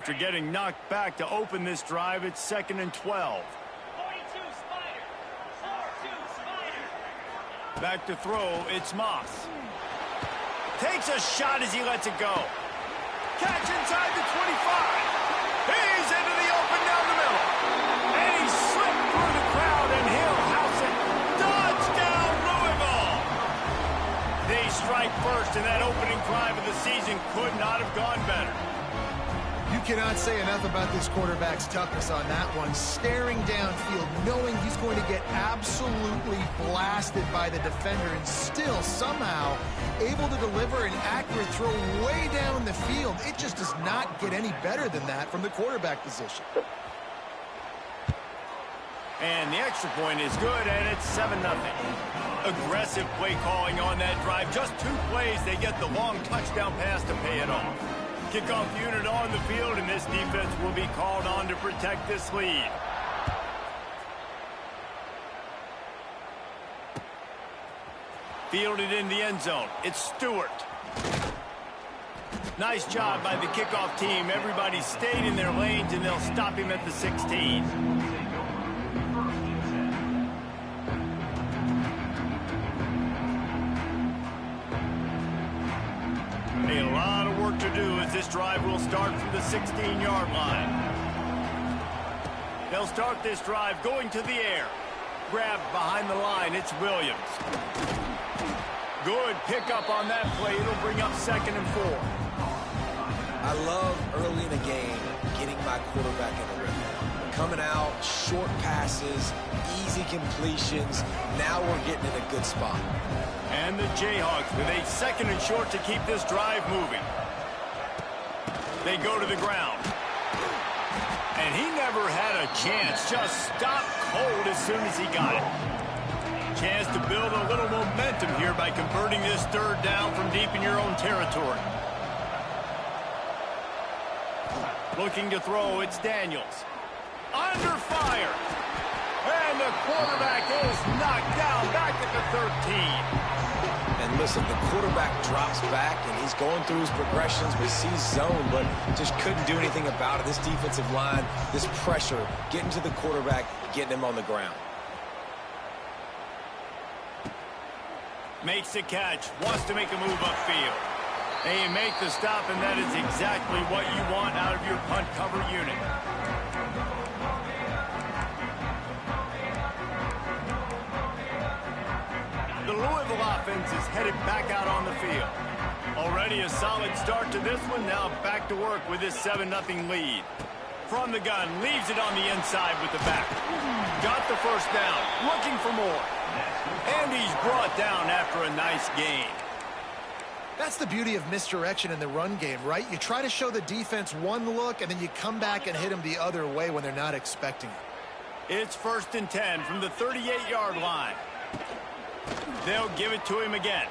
After getting knocked back to open this drive, it's 2nd and 12. 42 Spider. 4-2 Spider. Back to throw, it's Moss. Takes a shot as he lets it go. Catch inside the 25. He's into the open down the middle. And he slipped through the crowd, and he'll house it. Touchdown, Louisville! They strike first, and that opening drive of the season could not have gone better. You cannot say enough about this quarterback's toughness on that one. Staring downfield, knowing he's going to get absolutely blasted by the defender, and still somehow able to deliver an accurate throw way down the field. It just does not get any better than that from the quarterback position. And the extra point is good, and it's 7-0. Aggressive play calling on that drive. Just 2 plays, they get the long touchdown pass to pay it off. Kickoff unit on the field, and this defense will be called on to protect this lead. Fielded in the end zone. It's Stewart. Nice job by the kickoff team. Everybody stayed in their lanes, and they'll stop him at the 16. A lot of work to do as this drive will start from the 16-yard line. They'll start this drive going to the air. Grabbed behind the line, it's Williams. Good pickup on that play. It'll bring up 2nd and 4. I love early in a game getting my quarterback in the rhythm. Coming out, short passes, easy completions. Now we're getting in a good spot. And the Jayhawks with a 2nd and short to keep this drive moving. They go to the ground. And he never had a chance. Just stopped cold as soon as he got it. Chance to build a little momentum here by converting this 3rd down from deep in your own territory. Looking to throw, it's Daniels. Under fire. And the quarterback is knocked down back at the 13. And listen, the quarterback drops back, and he's going through his progressions. We see zone, but just couldn't do anything about it. This defensive line, this pressure, getting to the quarterback, getting him on the ground. Makes the catch, wants to make a move upfield. They make the stop, and that is exactly what you want out of your punt cover unit. The Louisville offense is headed back out on the field. Already a solid start to this one. Now back to work with this 7-0 lead. From the gun, leaves it on the inside with the back. Got the 1st down, looking for more. And he's brought down after a nice gain. That's the beauty of misdirection in the run game, right? You try to show the defense one look, and then you come back and hit them the other way when they're not expecting it. It's 1st and 10 from the 38-yard line. They'll give it to him again.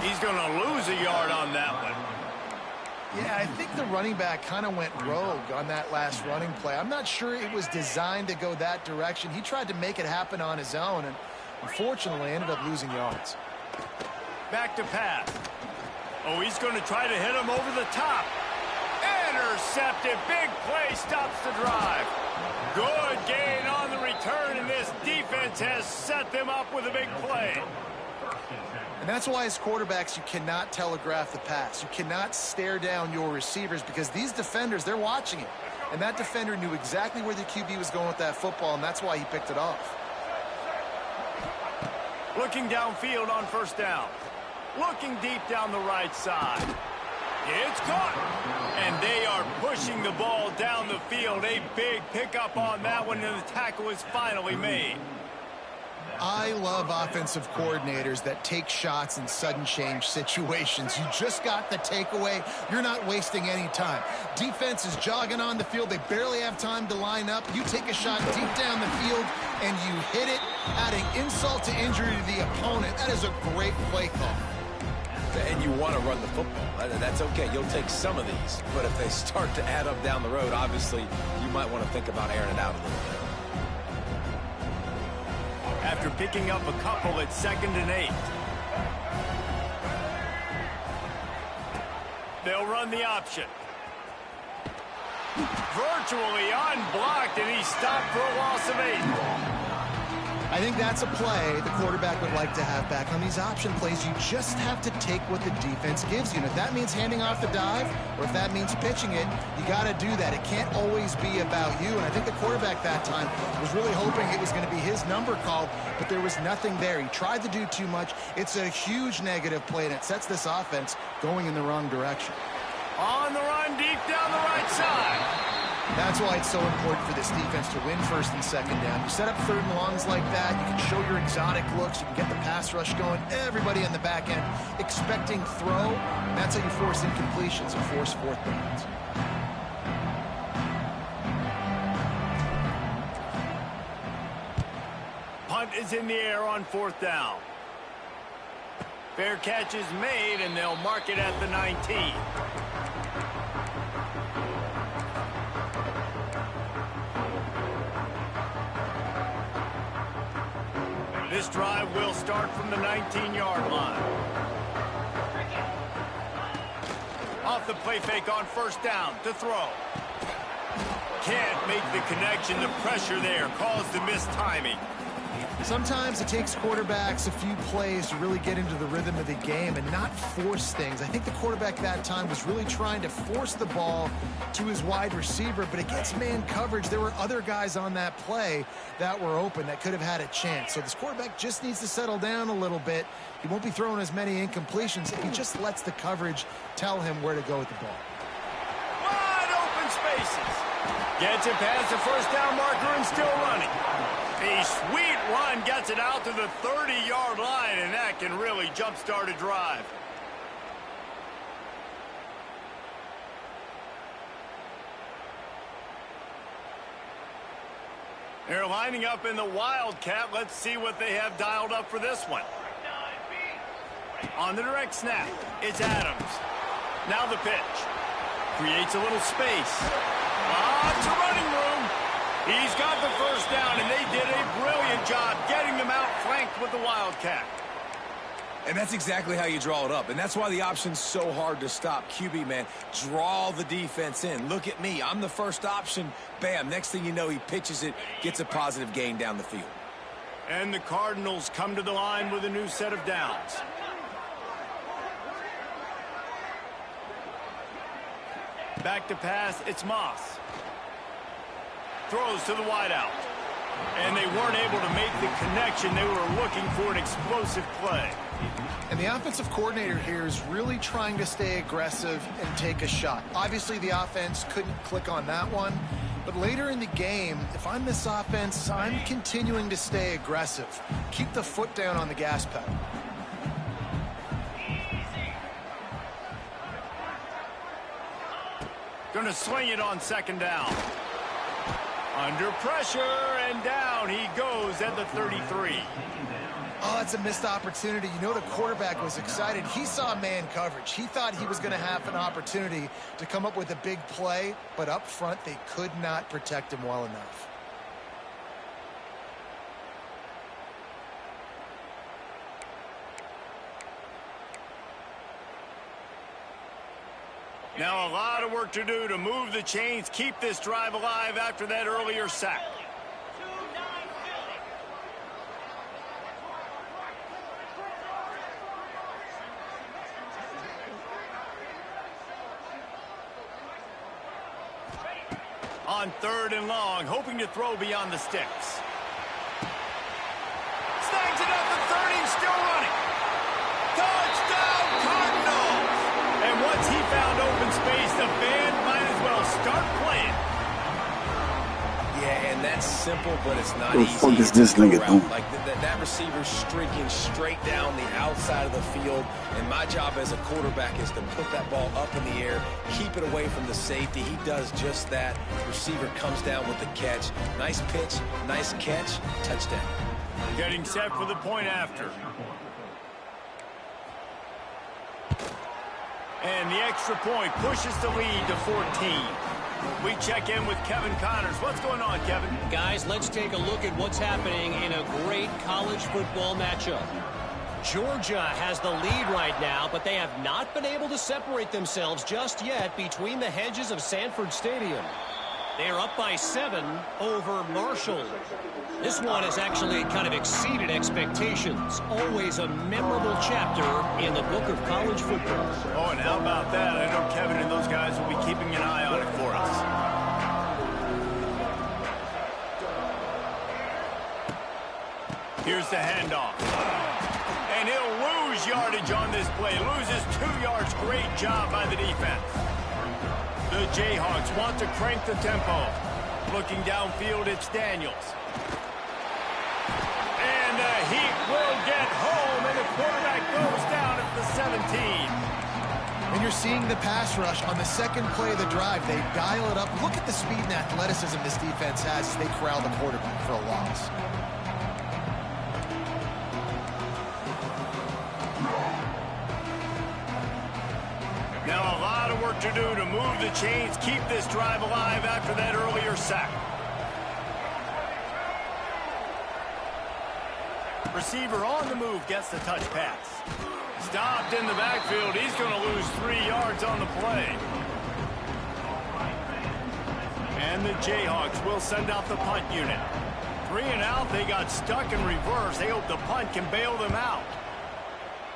He's going to lose a yard on that one. Yeah, I think the running back kind of went rogue on that last running play. I'm not sure it was designed to go that direction. He tried to make it happen on his own, and unfortunately ended up losing yards. Back to pass. Oh, he's going to try to hit him over the top. Intercepted. Big play stops the drive. Good gain on the return, and this defense has set them up with a big play. And that's why as quarterbacks, you cannot telegraph the pass. You cannot stare down your receivers because these defenders, they're watching it. And that defender knew exactly where the QB was going with that football, and that's why he picked it off. Looking downfield on 1st down. Looking deep down the right side. It's caught. And they are pushing the ball down the field. A big pickup on that one, and the tackle is finally made. I love offensive coordinators that take shots in sudden change situations. You just got the takeaway. You're not wasting any time. Defense is jogging on the field. They barely have time to line up. You take a shot deep down the field, and you hit it, adding insult to injury to the opponent. That is a great play call. And you want to run the football. That's okay. You'll take some of these. But if they start to add up down the road, obviously, you might want to think about airing it out a little bit. After picking up a couple, it's 2nd and 8. They'll run the option. virtually unblocked, and he's stopped for a loss of 8. I think that's a play the quarterback would like to have back. On these option plays, you just have to take what the defense gives you. And if that means handing off the dive, or if that means pitching it, you got to do that. It can't always be about you. And I think the quarterback that time was really hoping it was going to be his number called, but there was nothing there. He tried to do too much. It's a huge negative play, and it sets this offense going in the wrong direction. On the run, deep down the right side. That's why it's so important for this defense to win first and second down. You set up third and longs like that, you can show your exotic looks, you can get the pass rush going, everybody in the back end expecting throw, and that's how you force incompletions and force fourth downs. Punt is in the air on fourth down. Fair catch is made, and they'll mark it at the 19. This drive will start from the 19-yard line. Off the play fake on first down to throw. Can't make the connection. The pressure there caused the missed timing. Sometimes it takes quarterbacks a few plays to really get into the rhythm of the game and not force things. I think the quarterback that time was really trying to force the ball to his wide receiver, but against man coverage, there were other guys on that play that were open that could have had a chance. So this quarterback just needs to settle down a little bit. He won't be throwing as many incompletions if he just lets the coverage tell him where to go with the ball. Wide open spaces. Gets it past the first down marker and still running. A sweet run gets it out to the 30-yard line, and that can really jumpstart a drive. They're lining up in the Wildcat. Let's see what they have dialed up for this one. On the direct snap, it's Adams. Now the pitch. Creates a little space. Lots of running room. He's got the first down, and they did a brilliant job getting them out flanked with the Wildcat. And that's exactly how you draw it up. And that's why the option's so hard to stop. QB, man, draw the defense in. Look at me. I'm the first option. Bam. Next thing you know, he pitches it, gets a positive gain down the field. And the Cardinals come to the line with a new set of downs. Back to pass, it's Moss. Throws to the wideout. And they weren't able to make the connection. They were looking for an explosive play. And the offensive coordinator here is really trying to stay aggressive and take a shot. Obviously, the offense couldn't click on that one. But later in the game, if I'm this offense, I'm continuing to stay aggressive. Keep the foot down on the gas pedal. Going to swing it on second down. Under pressure, and down he goes at the 33. Oh, that's a missed opportunity. You know the quarterback was excited. He saw man coverage. He thought he was going to have an opportunity to come up with a big play, but up front they could not protect him well enough. Now a lot of work to do to move the chains, keep this drive alive after that earlier sack. On third and long, hoping to throw beyond the sticks. Snags it at the 30, still running. Touchdown, Cardinals! And once he found open space, the band might as well start playing. Yeah, and that's simple, but it's not What the easy. fuck is this nigga doing? Like that receiver's streaking straight down the outside of the field, and my job as a quarterback is to put that ball up in the air, keep it away from the safety. He does just that. Receiver comes down with the catch. Nice pitch, nice catch, touchdown. Getting set for the point after. And the extra point pushes the lead to 14. We check in with Kevin Connors. What's going on, Kevin? Guys, let's take a look at what's happening in a great college football matchup. Georgia has the lead right now, but they have not been able to separate themselves just yet between the hedges of Sanford Stadium. They are up by 7 over Marshall. This one has actually kind of exceeded expectations. Always a memorable chapter in the book of college football. Oh, and how about that? I know Kevin and those guys will be keeping an eye on it for us. Here's the handoff. And he'll lose yardage on this play. Loses 2 yards. Great job by the defense. The Jayhawks want to crank the tempo. Looking downfield, it's Daniels. And the Heat will get home, and the quarterback goes down at the 17. And you're seeing the pass rush on the second play of the drive. They dial it up. Look at the speed and athleticism this defense has as they corral the quarterback for a loss. Now a lot of work to do to move the chains, keep this drive alive after that earlier sack. Receiver on the move gets the touch pass. Stopped in the backfield. He's going to lose 3 yards on the play. And the Jayhawks will send out the punt unit. 3 and out. They got stuck in reverse. They hope the punt can bail them out.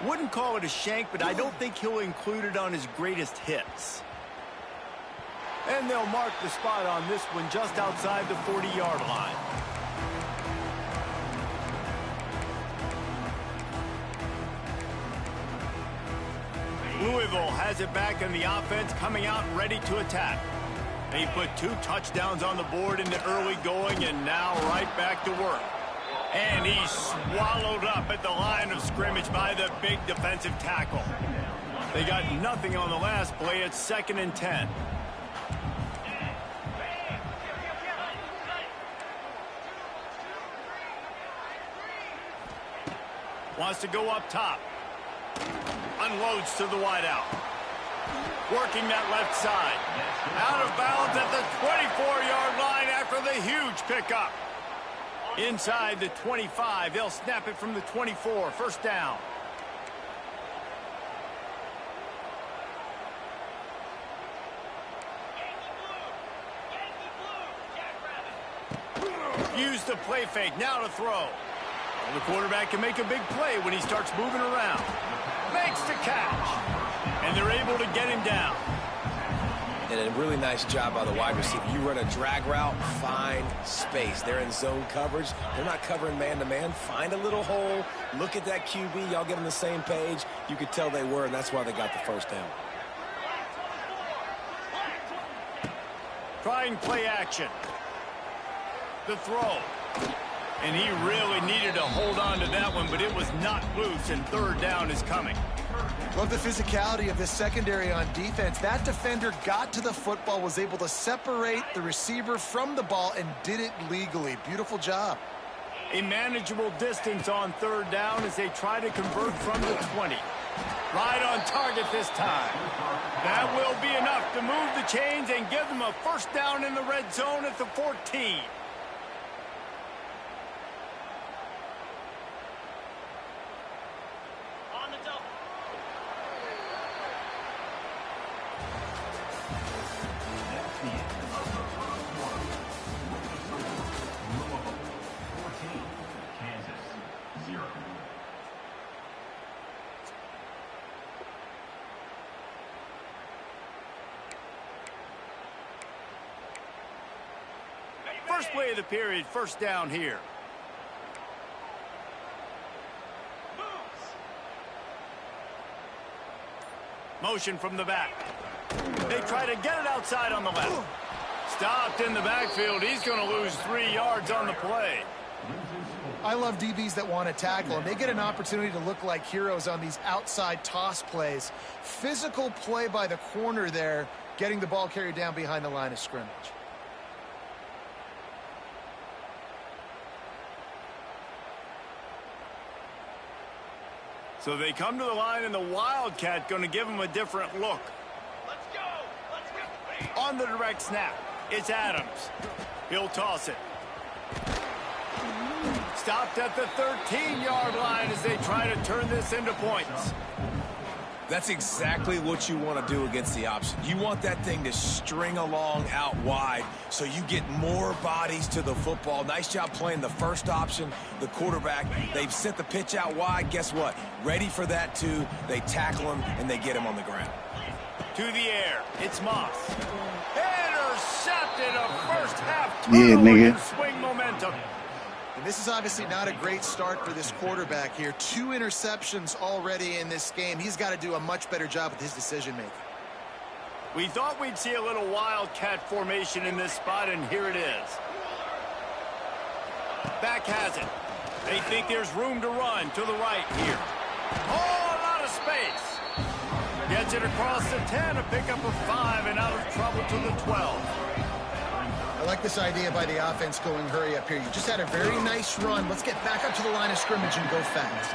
Wouldn't call it a shank, but I don't think he'll include it on his greatest hits. And they'll mark the spot on this one just outside the 40-yard line. Louisville has it back in the offense, coming out ready to attack. They put 2 touchdowns on the board in the early going, and now right back to work. And he's swallowed up at the line of scrimmage by the big defensive tackle. They got nothing on the last play. It's 2nd and 10. Wants to go up top. Unloads to the wideout. Working that left side. Out of bounds at the 24-yard line after the huge pickup. Inside the 25, they'll snap it from the 24. First down. Use the play fake. Now to throw. Well, the quarterback can make a big play when he starts moving around. Makes the catch. And they're able to get him down. And a really nice job by the wide receiver. You run a drag route, find space. They're in zone coverage. They're not covering man-to-man. Find a little hole. Look at that QB. Y'all get on the same page. You could tell they were, and that's why they got the first down. Trying play action. The throw. And he really needed to hold on to that one, but it was not loose, and 3rd down is coming. Love the physicality of this secondary on defense. That defender got to the football, was able to separate the receiver from the ball, and did it legally. Beautiful job. A manageable distance on 3rd down as they try to convert from the 20. Right on target this time. That will be enough to move the chains and give them a first down in the red zone at the 14. First play of the period, first down here. Motion from the back. They try to get it outside on the left. Stopped in the backfield. He's going to lose 3 yards on the play. I love DBs that want to tackle, and they get an opportunity to look like heroes on these outside toss plays. Physical play by the corner there, getting the ball carried down behind the line of scrimmage. So they come to the line, and the Wildcat going to give them a different look. Let's go! Let's go! On the direct snap, it's Adams. He'll toss it. Stopped at the 13-yard line as they try to turn this into points. That's exactly what you want to do against the option. You want that thing to string along out wide so you get more bodies to the football. Nice job playing the first option, the quarterback. They've sent the pitch out wide. Guess what? Ready for that, too. They tackle him, and they get him on the ground. To the air. It's Moss. Intercepted a first half Yeah, turnover nigga. and swing momentum. And this is obviously not a great start for this quarterback here. 2 interceptions already in this game. He's got to do a much better job with his decision-making. We thought we'd see a little wildcat formation in this spot, and here it is. Back has it. They think there's room to run to the right here. Oh, a lot of space. Gets it across the 10, a pickup of 5, and out of trouble to the 12. I like this idea by the offense going hurry up here. You just had a very nice run. Let's get back up to the line of scrimmage and go fast.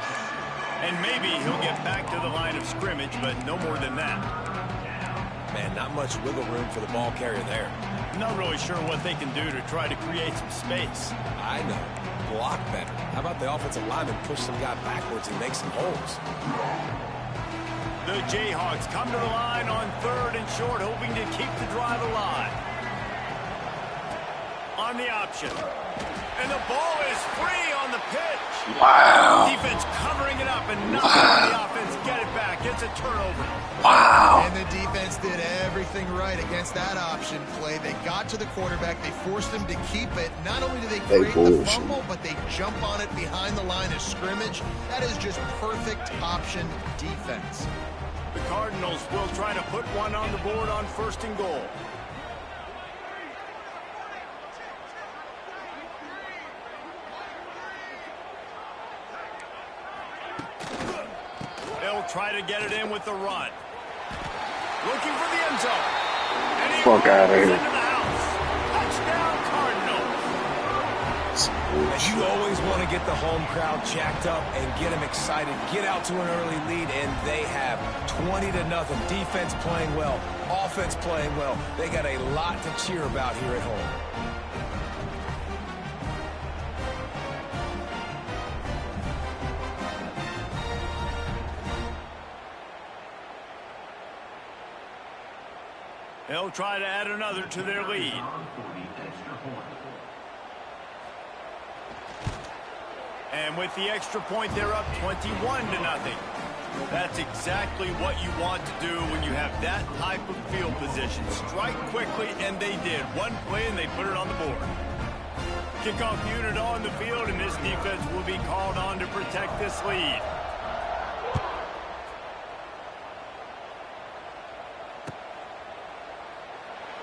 And maybe he'll get back to the line of scrimmage, but no more than that. Man, not much wiggle room for the ball carrier there. Not really sure what they can do to try to create some space. I know. Block better. How about the offensive lineman push some guy backwards and make some holes? The Jayhawks come to the line on 3rd and short, hoping to keep the drive alive. On the option. And the ball is free on the pitch. Wow. Defense covering it up and not letting the offense get it back. It's a turnover. Wow. And the defense did everything right against that option play. They got to the quarterback. They forced him to keep it. Not only do they create the fumble, but they jump on it behind the line of scrimmage. That is just perfect option defense. The Cardinals will try to put one on the board on 1st and goal. They'll try to get it in with the run. Looking for the end zone. And he Fuck out of rolls here. into the house. Touchdown, Cardinals. You always want to get the home crowd jacked up and get them excited. Get out to an early lead, and they have 20-0. Defense playing well. Offense playing well. They got a lot to cheer about here at home. They'll try to add another to their lead. And with the extra point, they're up 21-0. That's exactly what you want to do when you have that type of field position. Strike quickly, and they did. One play, and they put it on the board. Kickoff unit on the field, and this defense will be called on to protect this lead.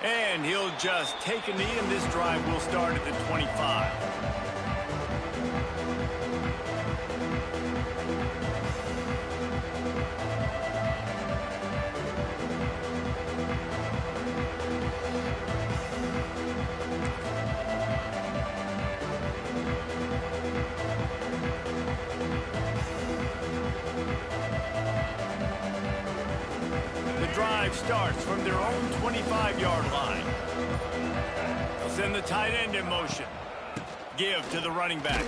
And he'll just take a knee, and this drive will start at the 25. Drive starts from their own 25-yard line. They'll send the tight end in motion. Give to the running back.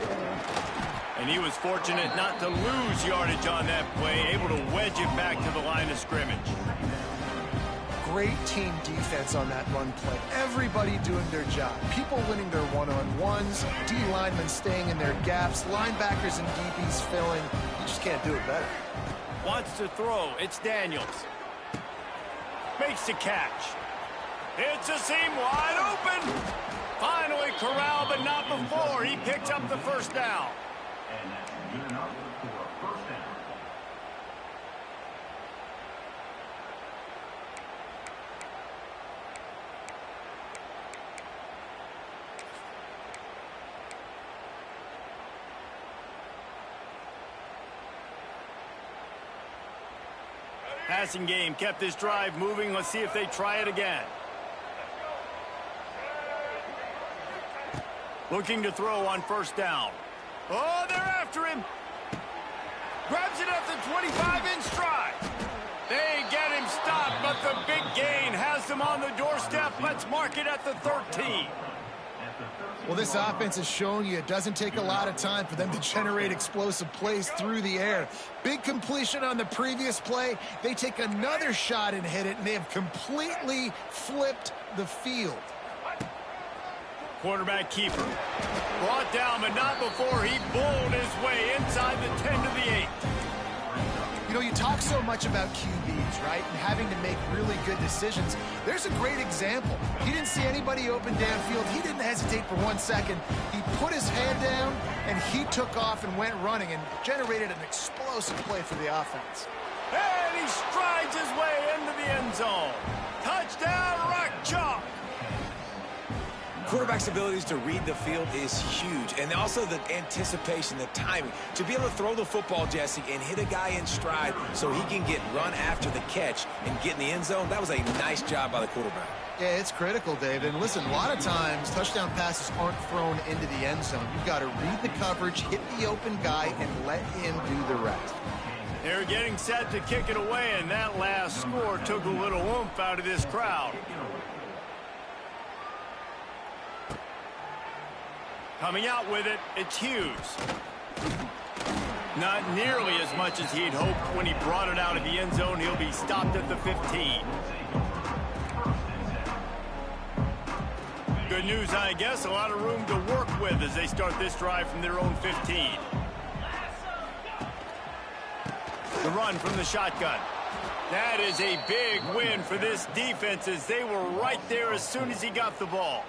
And he was fortunate not to lose yardage on that play, able to wedge it back to the line of scrimmage. Great team defense on that run play. Everybody doing their job. People winning their one-on-ones, D linemen staying in their gaps, linebackers and DBs filling. You just can't do it better. Wants to throw. It's Daniels. Makes the catch. It's a seam wide open. Finally corralled, but not before. He picks up the first down. And that's good enough for a first down. Passing game kept this drive moving. Let's see if they try it again. Looking to throw on first down. Oh, they're after him. Grabs it at the 25 in stride. They get him stopped, but the big gain has them on the doorstep. Let's mark it at the 13. Well, this offense is showing you it doesn't take a lot of time for them to generate explosive plays through the air. Big completion on the previous play. They take another shot and hit it, and they have completely flipped the field. Quarterback keeper. Brought down, but not before he bowled his way inside the 10 to the 8. You know, you talk so much about QBs, right, and having to make really good decisions. There's a great example. He didn't see anybody open downfield. He didn't hesitate for 1 second. He put his head down, and he took off and went running and generated an explosive play for the offense. And he strides his way into the end zone. Touchdown, Rock Chalk. Quarterback's abilities to read the field is huge, and also the anticipation, the timing. To be able to throw the football, Jesse, and hit a guy in stride so he can get run after the catch and get in the end zone, that was a nice job by the quarterback. Yeah, it's critical, Dave. And listen, a lot of times touchdown passes aren't thrown into the end zone. You've got to read the coverage, hit the open guy, and let him do the rest. They're getting set to kick it away, and that last score took a little oomph out of this crowd. Coming out with it, it's Hughes. Not nearly as much as he'd hoped when he brought it out of the end zone. He'll be stopped at the 15. Good news, I guess. A lot of room to work with as they start this drive from their own 15. The run from the shotgun. That is a big win for this defense as they were right there as soon as he got the ball.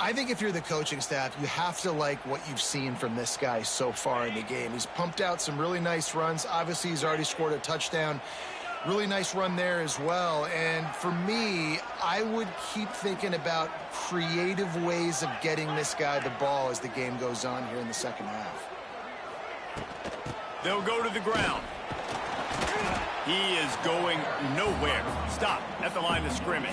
I think if you're the coaching staff, you have to like what you've seen from this guy so far in the game. He's pumped out some really nice runs. Obviously, he's already scored a touchdown. Really nice run there as well. And for me, I would keep thinking about creative ways of getting this guy the ball as the game goes on here in the second half. They'll go to the ground. He is going nowhere. Stop at the line of scrimmage.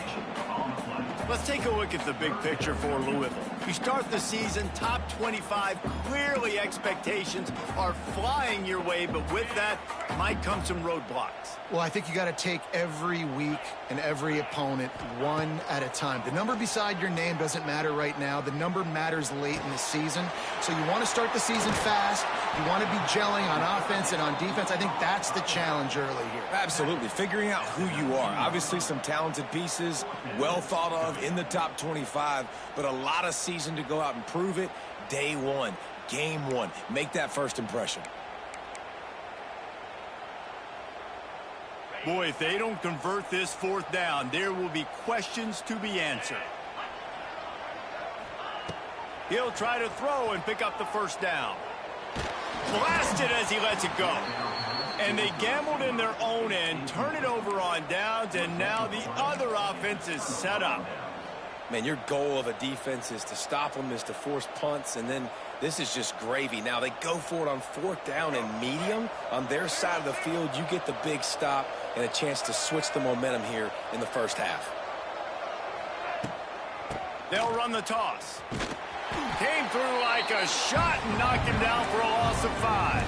Let's take a look at the big picture for Louisville. You start the season top 25. Clearly expectations are flying your way, but with that might come some roadblocks. Well, I think you got to take every week and every opponent one at a time. The number beside your name doesn't matter right now. The number matters late in the season. So you want to start the season fast. You want to be gelling on offense and on defense. I think that's the challenge early here. Absolutely. Figuring out who you are. Obviously some talented pieces, well thought of in the top 25, but a lot of season to go out and prove it. Day one, game one. Make that first impression. Boy, if they don't convert this fourth down, there will be questions to be answered. He'll try to throw and pick up the first down. Blasted as he lets it go. And they gambled in their own end, turn it over on downs, and now the other offense is set up. Man, your goal of a defense is to stop them, is to force punts, and then this is just gravy. Now they go for it on fourth down and medium. On their side of the field, you get the big stop and a chance to switch the momentum here in the first half. They'll run the toss. Came through like a shot and knocked him down for a loss of 5.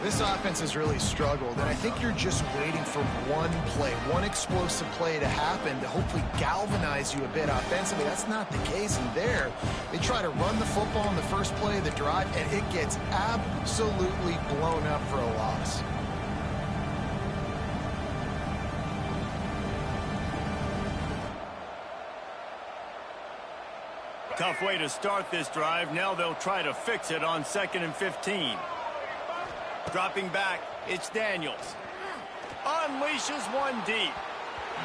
This offense has really struggled, and I think you're just waiting for one play, one explosive play to happen to hopefully galvanize you a bit offensively. That's not the case in there. They try to run the football in the first play of the drive, and it gets absolutely blown up for a loss. Tough way to start this drive. Now they'll try to fix it on 2nd and 15. Dropping back, it's Daniels. Unleashes one deep.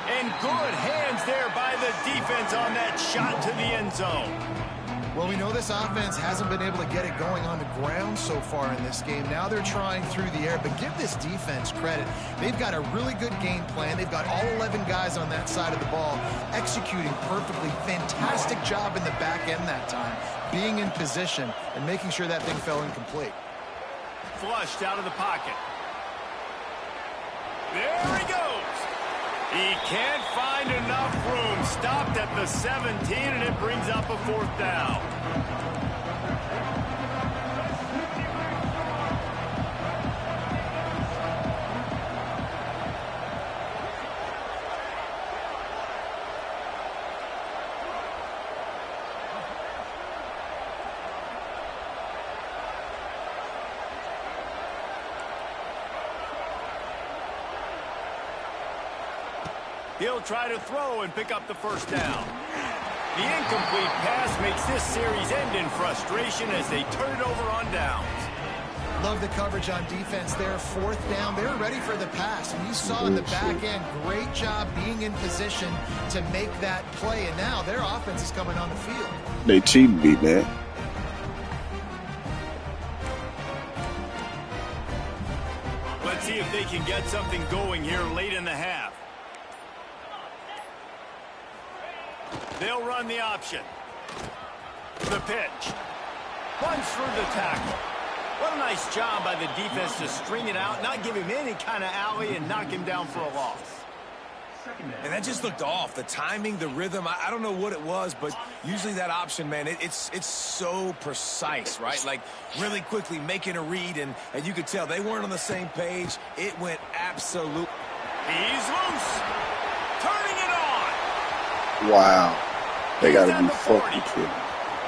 And good hands there by the defense on that shot to the end zone. Well, we know this offense hasn't been able to get it going on the ground so far in this game. Now they're trying through the air, but give this defense credit. They've got a really good game plan. They've got all 11 guys on that side of the ball executing perfectly. Fantastic job in the back end that time, being in position and making sure that thing fell incomplete. Flushed out of the pocket. There he goes. He can't find enough room. Stopped at the 17, and it brings up a 4th down. He'll try to throw and pick up the first down. The incomplete pass makes this series end in frustration as they turn it over on downs. Love the coverage on defense there. 4th down. They're ready for the pass. And you saw in the back end, great job being in position to make that play. And now their offense is coming on the field. They cheating me, man. Let's see if they can get something going here late in the half. They'll run the option. The pitch. Runs through the tackle. What a nice job by the defense to string it out, not give him any kind of alley, and knock him down for a loss. And that just looked off. The timing, the rhythm, I don't know what it was, but usually that option, man, it's so precise, right? Like really quickly making a read, and you could tell they weren't on the same page. It went absolute. He's loose. Turning it on. Wow. They got to be the fucking kidding.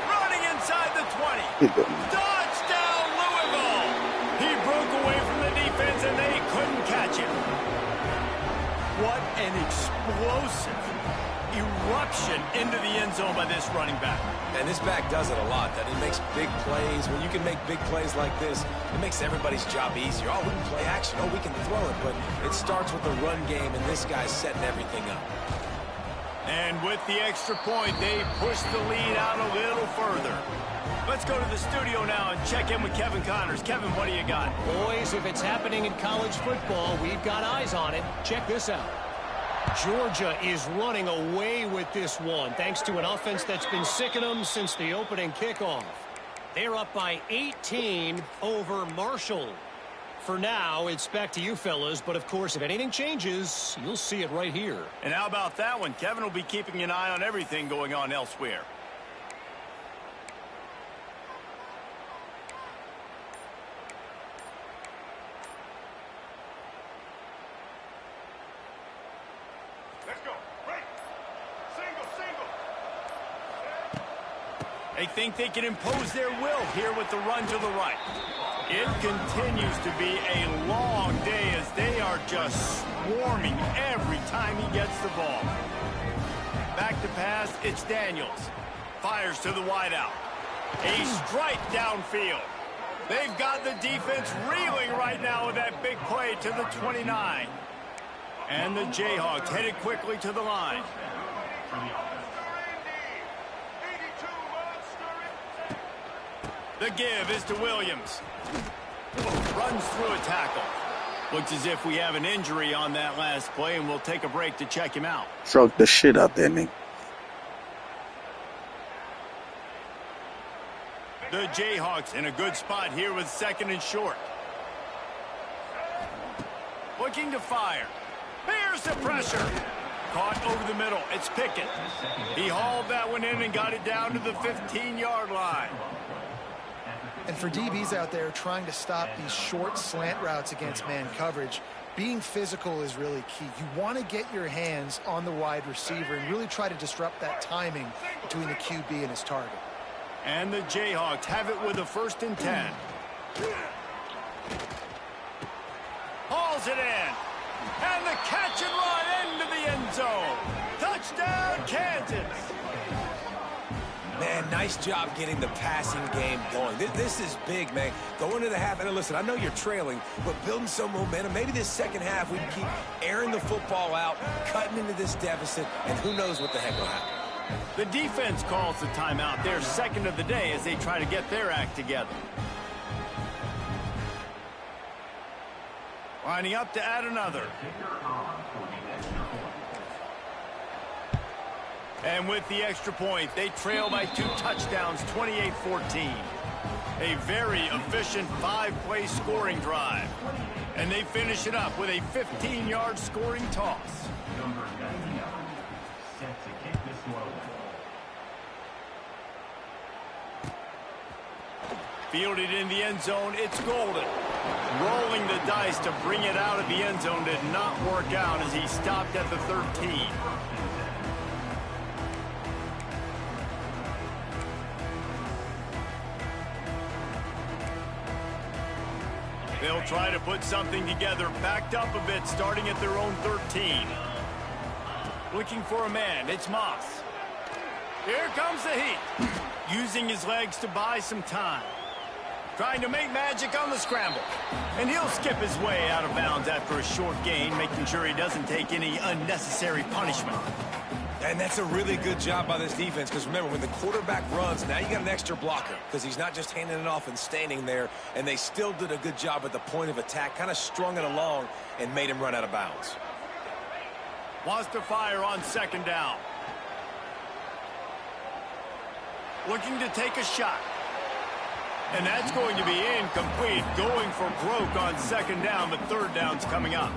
Running inside the 20. Touchdown, Louisville. He broke away from the defense, and they couldn't catch him. What an explosive eruption into the end zone by this running back. And this back does it a lot. That he makes big plays. When you can make big plays like this, it makes everybody's job easier. Oh, we can play action. Oh, we can throw it. But it starts with the run game, and this guy's setting everything up. And with the extra point, they push the lead out a little further. Let's go to the studio now and check in with Kevin Connors. Kevin, what do you got? Boys, if it's happening in college football, we've got eyes on it. Check this out. Georgia is running away with this one, thanks to an offense that's been sicking them since the opening kickoff. They're up by 18 over Marshall. For now, it's back to you fellas, but of course, if anything changes, you'll see it right here. And how about that one? Kevin will be keeping an eye on everything going on elsewhere. Let's go. Right. Single. They think they can impose their will here with the run to the right. It continues to be a long day as they are just swarming every time he gets the ball. Back to pass, it's Daniels. Fires to the wideout. A strike downfield. They've got the defense reeling right now with that big play to the 29. And the Jayhawks headed quickly to the line. The give is to Williams. Runs through a tackle. Looks as if we have an injury on that last play, and we'll take a break to check him out. Choke the shit out there, nigga. The Jayhawks in a good spot here with 2nd and short. Looking to fire. Here's the pressure. Caught over the middle. It's Pickett. He hauled that one in and got it down to the 15-yard line. And for DBs out there trying to stop these short slant routes against man coverage, being physical is really key. You want to get your hands on the wide receiver and really try to disrupt that timing between the QB and his target. And the Jayhawks have it with a 1st and 10. Hauls it in. And the catch and run into the end zone. Touchdown, Kansas. Man, nice job getting the passing game going. This is big, man. Going into the half, and listen, I know you're trailing, but building some momentum. Maybe this second half we can keep airing the football out, cutting into this deficit, and who knows what the heck will happen. The defense calls the timeout. Their 2nd of the day as they try to get their act together. Lining up to add another. And with the extra point, they trail by 2 touchdowns, 28-14. A very efficient 5-play scoring drive. And they finish it up with a 15-yard scoring toss. Set to kick this one. Fielded in the end zone, it's Golden. Rolling the dice to bring it out of the end zone did not work out as he stopped at the 13. They'll try to put something together, backed up a bit, starting at their own 13. Looking for a man. It's Moss. Here comes the heat. Using his legs to buy some time. Trying to make magic on the scramble. And he'll skip his way out of bounds after a short gain, making sure he doesn't take any unnecessary punishment. And that's a really good job by this defense, because remember, when the quarterback runs, now you got an extra blocker, because he's not just handing it off and standing there, and they still did a good job at the point of attack, kind of strung it along and made him run out of bounds. Wants to fire on second down. Looking to take a shot. And that's going to be incomplete. Going for broke on second down, but third down's coming up.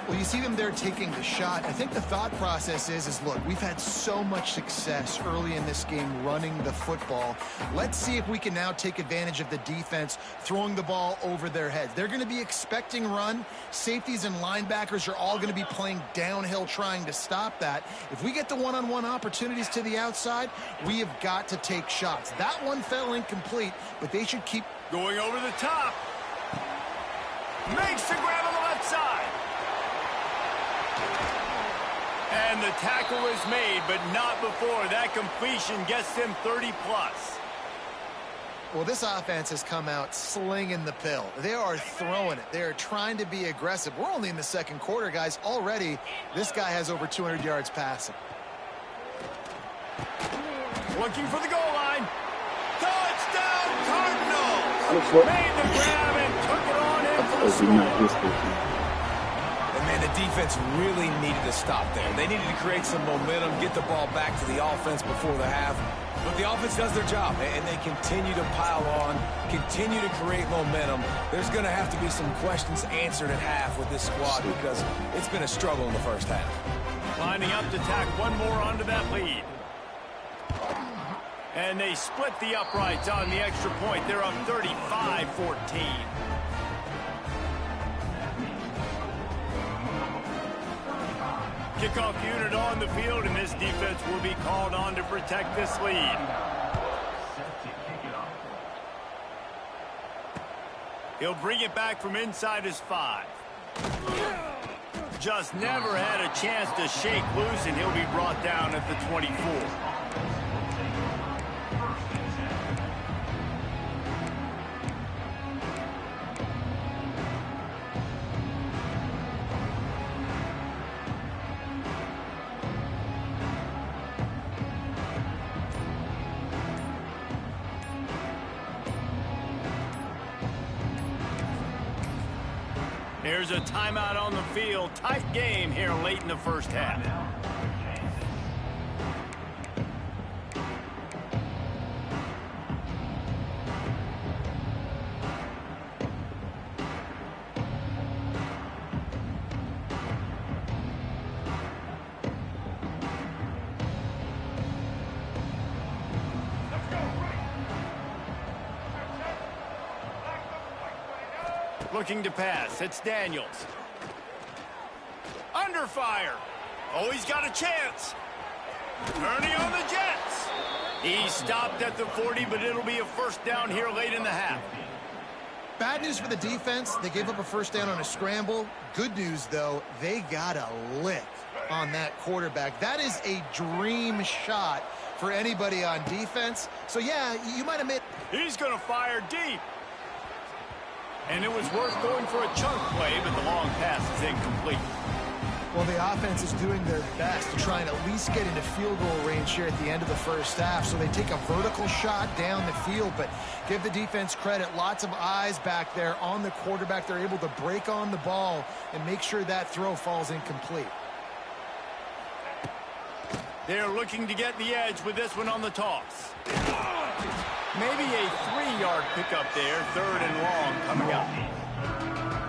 Well, you see them there taking the shot. I think the thought process is look, we've had so much success early in this game running the football. Let's see if we can now take advantage of the defense throwing the ball over their heads. They're going to be expecting run. Safeties and linebackers are all going to be playing downhill trying to stop that. If we get the one-on-one opportunities to the outside, we have got to take shots. That one fell incomplete, but they should keep going over the top. Makes the grab on the left side. And the tackle is made, but not before that completion gets them 30-plus. Well, this offense has come out slinging the pill. They are throwing it. They are trying to be aggressive. We're only in the second quarter, guys. Already, this guy has over 200 yards passing. Looking for the goal line. Touchdown, Cardinals! Made the grab and took it on in for the score. The defense really needed to stop there. They needed to create some momentum, get the ball back to the offense before the half. But the offense does their job, and they continue to pile on, continue to create momentum. There's going to have to be some questions answered at half with this squad because it's been a struggle in the first half. Lining up to tack one more onto that lead. And they split the uprights on the extra point. They're up 35-14. Kickoff unit on the field, and this defense will be called on to protect this lead. He'll bring it back from inside his 5. Just never had a chance to shake loose, and he'll be brought down at the 24. There's a timeout on the field. Tight game here late in the first half. Looking to pass. It's Daniels. Under fire. Oh, he's got a chance. Turning on the Jets. He stopped at the 40, but it'll be a first down here late in the half. Bad news for the defense. They gave up a first down on a scramble. Good news, though, they got a lick on that quarterback. That is a dream shot for anybody on defense. So, yeah, you might have made... He's going to fire deep. And it was worth going for a chunk play, but the long pass is incomplete. Well, the offense is doing their best to try and at least get into field goal range here at the end of the first half. So they take a vertical shot down the field, but give the defense credit. Lots of eyes back there on the quarterback. They're able to break on the ball and make sure that throw falls incomplete. They're looking to get the edge with this one on the toss. Maybe a 3-yard pickup there, third and long coming up.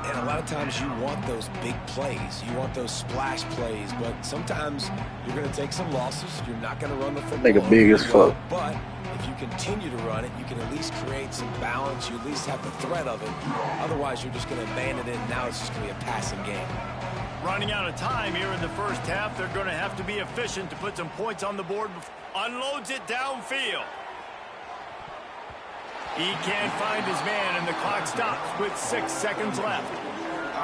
And a lot of times you want those big plays. You want those splash plays, but sometimes you're going to take some losses. You're not going to run the football. Make a big as fuck. But if you continue to run it, you can at least create some balance. You at least have the threat of it. Otherwise, you're just going to abandon it, and now it's just going to be a passing game. Running out of time here in the first half. They're going to have to be efficient to put some points on the board. Unloads it downfield. He can't find his man, and the clock stops with 6 seconds left.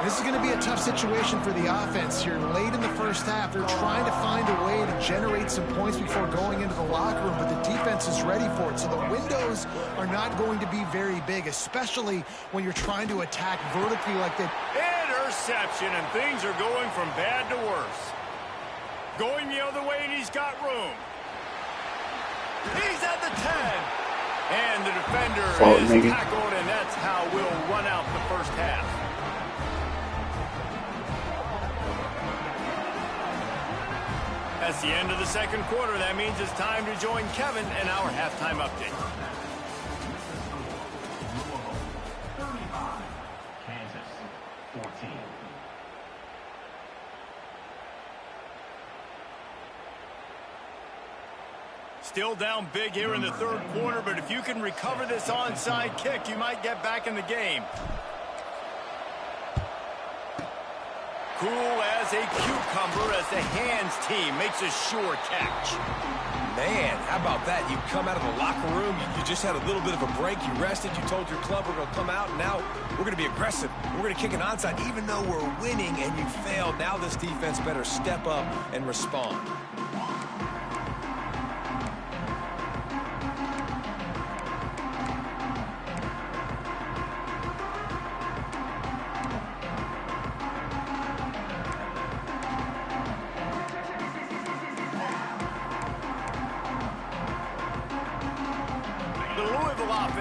This is going to be a tough situation for the offense here. Late in the first half, they're trying to find a way to generate some points before going into the locker room, but the defense is ready for it. So the windows are not going to be very big, especially when you're trying to attack vertically like that. Interception, and things are going from bad to worse. Going the other way, and he's got room. He's at the 10. And the defender is tackled, and that's how we'll run out the first half. That's the end of the second quarter. That means it's time to join Kevin and our halftime update. 35, Kansas 14. Still down big here in the third quarter, but if you can recover this onside kick, you might get back in the game. Cool as a cucumber as the hands team makes a sure catch. Man, how about that? You come out of the locker room, you just had a little bit of a break, you rested, you told your club we're going to come out, and now we're going to be aggressive. We're going to kick an onside, even though we're winning and you failed. Now this defense better step up and respond.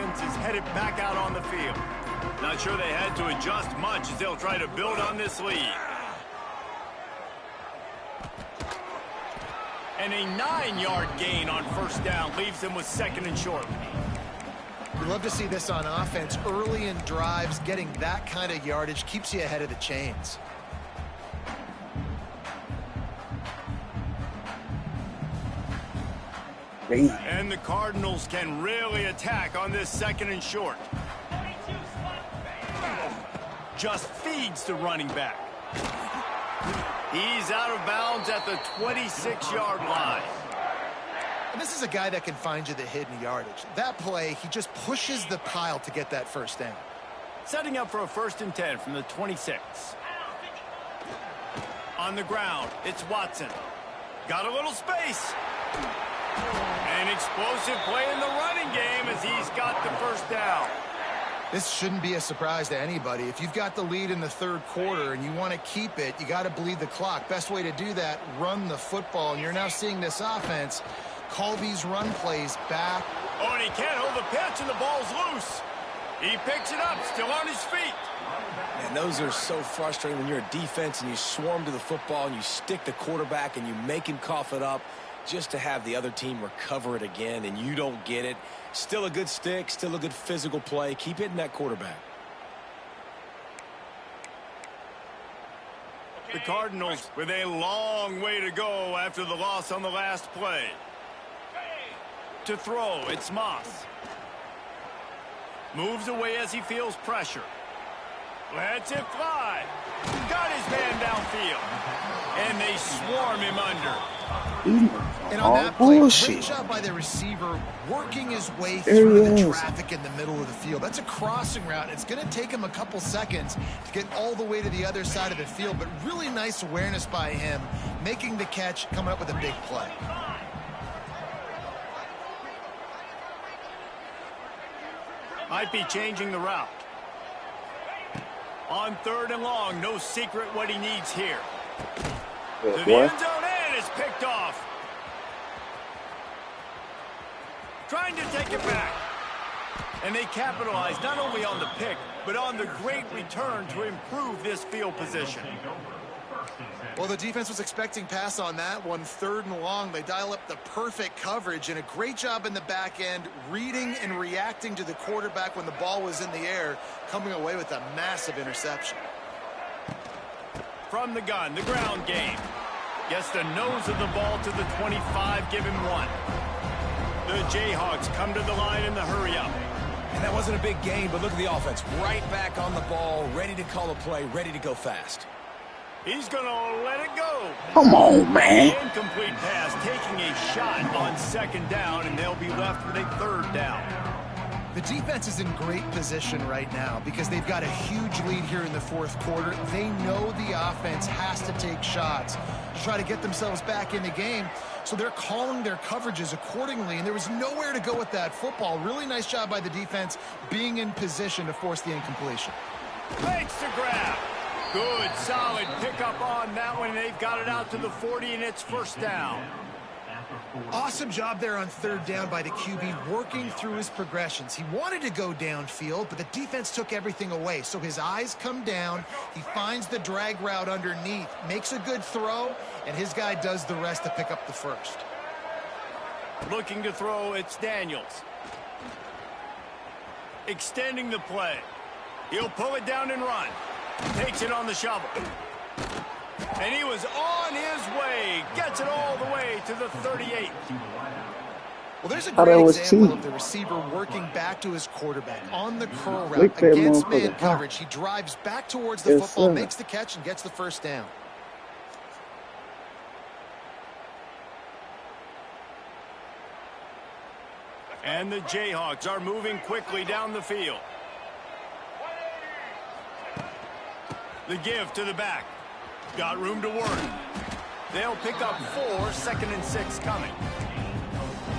Is headed back out on the field. Not sure they had to adjust much as they'll try to build on this lead. And a 9-yard gain on first down leaves them with second and short. We love to see this on offense. Early in drives, getting that kind of yardage keeps you ahead of the chains. And the Cardinals can really attack on this second and short. Just feeds the running back. He's out of bounds at the 26-yard line. And this is a guy that can find you the hidden yardage. That play, he just pushes the pile to get that first down. Setting up for a 1st and 10 from the 26. On the ground, it's Watson. Got a little space. An explosive play in the running game as he's got the first down. This shouldn't be a surprise to anybody. If you've got the lead in the third quarter and you want to keep it, you got to bleed the clock. Best way to do that, run the football. And you're now seeing this offense call these run plays back. Oh, and he can't hold the pitch, and the ball's loose. He picks it up, still on his feet. And those are so frustrating when you're a defense and you swarm to the football and you stick the quarterback and you make him cough it up, just to have the other team recover it again and you don't get it. Still a good stick, still a good physical play. Keep hitting that quarterback. The Cardinals with a long way to go after the loss on the last play. To throw, it's Moss. Moves away as he feels pressure. Lets it fly. Got his man downfield. And they swarm him under. And on that play, great job by the receiver working his way through the traffic in the middle of the field. That's a crossing route. It's going to take him a couple seconds to get all the way to the other side of the field, but really nice awareness by him, making the catch, coming up with a big play. Might be changing the route. On 3rd and long, no secret what he needs here. To the end zone, and it's picked off. Trying to take it back. And they capitalize not only on the pick, but on the great return to improve this field position. Well, the defense was expecting pass on that one. 3rd and long, they dial up the perfect coverage and a great job in the back end, reading and reacting to the quarterback when the ball was in the air, coming away with a massive interception. From the gun, the ground game. Gets the nose of the ball to the 25, give him 1. The Jayhawks come to the line in the hurry up. And that wasn't a big gain, but look at the offense. Right back on the ball, ready to call a play, ready to go fast. He's going to let it go. Come on, man. Incomplete pass, taking a shot on 2nd down, and they'll be left with a 3rd down. The defense is in great position right now because they've got a huge lead here in the fourth quarter. They know the offense has to take shots to try to get themselves back in the game, so they're calling their coverages accordingly, and there was nowhere to go with that football. Really nice job by the defense being in position to force the incompletion. Makes the grab. Good, solid pickup on that one. They've got it out to the 40, and it's first down. Awesome job there on third down by the QB, working through his progressions. He wanted to go downfield, but the defense took everything away. So his eyes come down, he finds the drag route underneath, makes a good throw, and his guy does the rest to pick up the first. Looking to throw, it's Daniels. Extending the play. He'll pull it down and run. Takes it on the shovel. And he was on his way. Gets it all the way to the 38. Well, there's a great example of the receiver working back to his quarterback on the curl route against man coverage. He drives back towards the football, makes the catch, and gets the first down. And the Jayhawks are moving quickly down the field. The give to the back. Got room to work. They'll pick up 4, 2nd and 6 coming.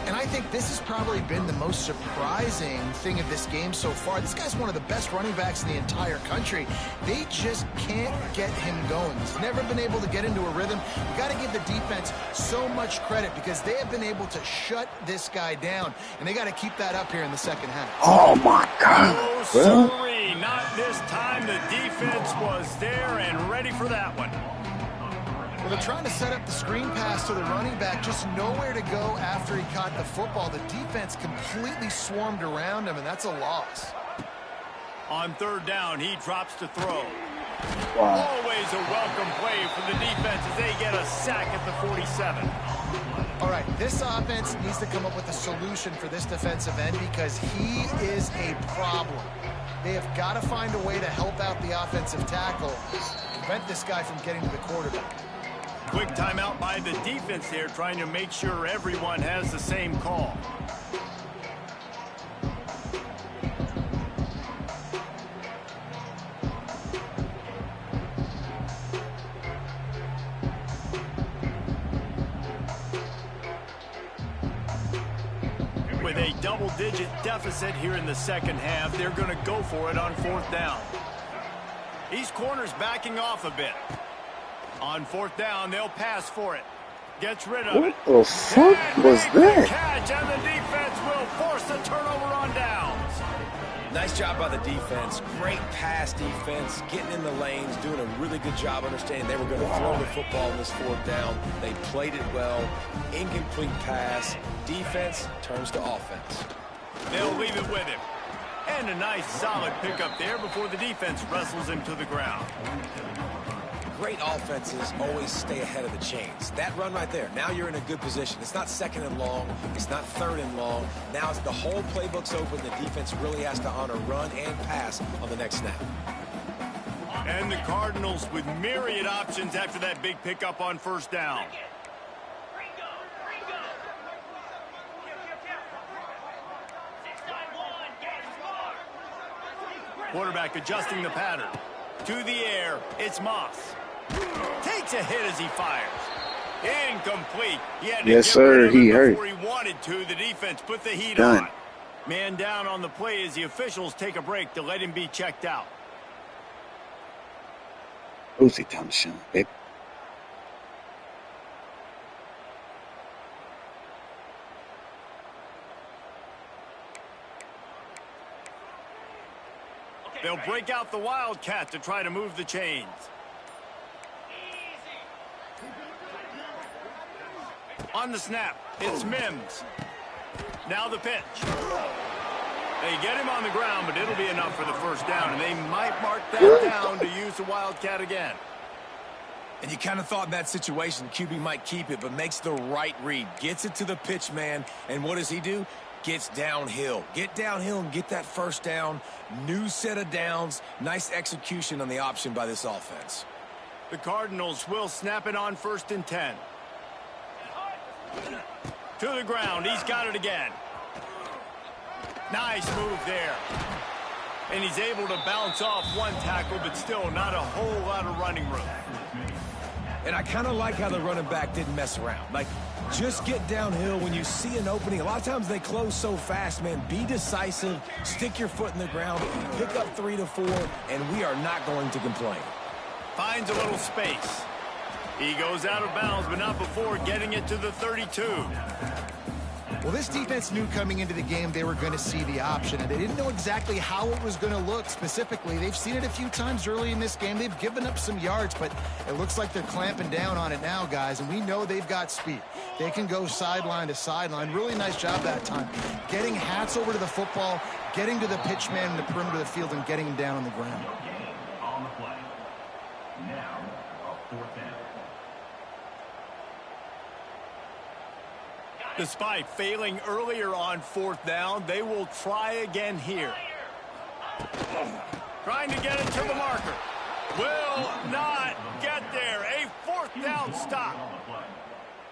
And I think this has probably been the most surprising thing of this game so far. This guy's one of the best running backs in the entire country. They just can't get him going. He's never been able to get into a rhythm. You got to give the defense so much credit because they have been able to shut this guy down, and they got to keep that up here in the second half. Oh, my God. Oh, sorry, not this time. The defense was there and ready for that one. Well, they're trying to set up the screen pass to the running back, just nowhere to go after he caught the football. The defense completely swarmed around him, and that's a loss. On third down, he drops to throw. Wow. Always a welcome play for the defense as they get a sack at the 47. All right, this offense needs to come up with a solution for this defensive end because he is a problem. They have got to find a way to help out the offensive tackle, prevent this guy from getting to the quarterback. Quick timeout by the defense there, trying to make sure everyone has the same call. With a double-digit deficit here in the second half, they're going to go for it on fourth down. These corners backing off a bit. On fourth down, they'll pass for it. Gets rid of it. What the fuck was that? Catch, and the defense will force the turnover on downs. Nice job by the defense. Great pass defense, getting in the lanes, doing a really good job understanding they were going to throw the football in this fourth down. They played it well. Incomplete pass. Defense turns to offense. They'll leave it with him. And a nice solid pickup there before the defense wrestles him to the ground. Great offenses always stay ahead of the chains. That run right there, now you're in a good position. It's not second and long. It's not third and long. Now it's the whole playbook's open. The defense really has to honor run and pass on the next snap. And the Cardinals with myriad options after that big pickup on first down. Quarterback adjusting the pattern. To the air, it's Moss. Takes a hit as he fires. Incomplete. He had to yes, get sir. rid of He it hurt. before he wanted to. The defense put the heat Done. on. Man down on the play as the officials take a break to let him be checked out. Lucy Thompson, baby. They'll break out the Wildcat to try to move the chains. On the snap, it's Mims. Now the pitch. They get him on the ground, but it'll be enough for the first down, and they might mark that down to use the Wildcat again. And you kind of thought in that situation QB might keep it, but makes the right read. Gets it to the pitch man, and what does he do? Gets downhill. Get downhill and get that first down. New set of downs. Nice execution on the option by this offense. The Cardinals will snap it on 1st and 10. To the ground. He's got it again. Nice move there. And he's able to bounce off one tackle, but still not a whole lot of running room. And I kind of like how the running back didn't mess around. Like, just get downhill when you see an opening. A lot of times they close so fast, man. Be decisive, stick your foot in the ground, pick up 3 to 4, and we are not going to complain. Finds a little space. He goes out of bounds, but not before getting it to the 32. Well, this defense knew coming into the game they were going to see the option, and they didn't know exactly how it was going to look specifically. They've seen it a few times early in this game. They've given up some yards, but it looks like they're clamping down on it now, guys, and we know they've got speed. They can go sideline to sideline. Really nice job that time. Getting Hats over to the football, getting to the pitch man in the perimeter of the field, and getting him down on the ground. On the play. Now, a 4th down. Despite failing earlier on 4th down, they will try again here. Trying to get it to the marker. Will not get there. A 4th down stop.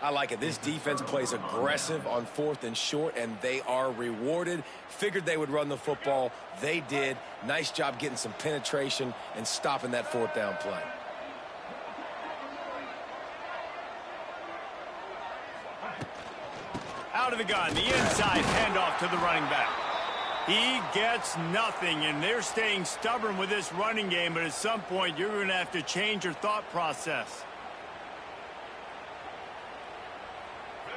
I like it. This defense plays aggressive on 4th and short, and they are rewarded. Figured they would run the football. They did. Nice job getting some penetration and stopping that 4th down play. Out of the gun, the inside handoff to the running back. He gets nothing, and they're staying stubborn with this running game, but at some point you're going to have to change your thought process.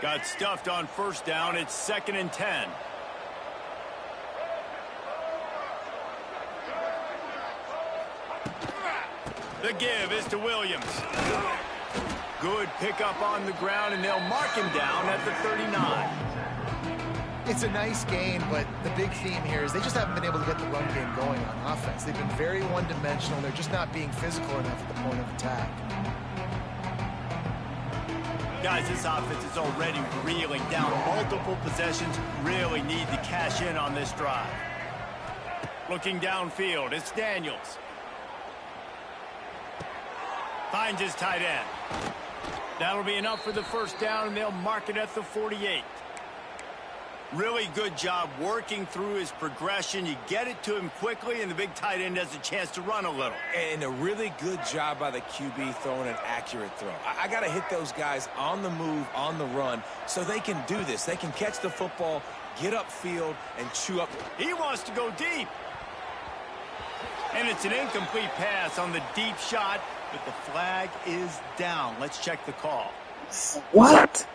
Got stuffed on 1st down. It's 2nd and 10. The give is to Williams. Good pickup on the ground, and they'll mark him down at the 39. It's a nice gain, but the big theme here is they just haven't been able to get the run game going on offense. They've been very one-dimensional. They're just not being physical enough at the point of attack. Guys, this offense is already reeling down multiple possessions. Really need to cash in on this drive. Looking downfield, it's Daniels. Finds his tight end. That'll be enough for the 1st down, and they'll mark it at the 48. Really good job working through his progression. You get it to him quickly, and the big tight end has a chance to run a little. And a really good job by the QB throwing an accurate throw. I got to hit those guys on the move, on the run, so they can do this. They can catch the football, get upfield, and chew up. He wants to go deep. And it's an incomplete pass on the deep shot, but the flag is down. Let's check the call. What?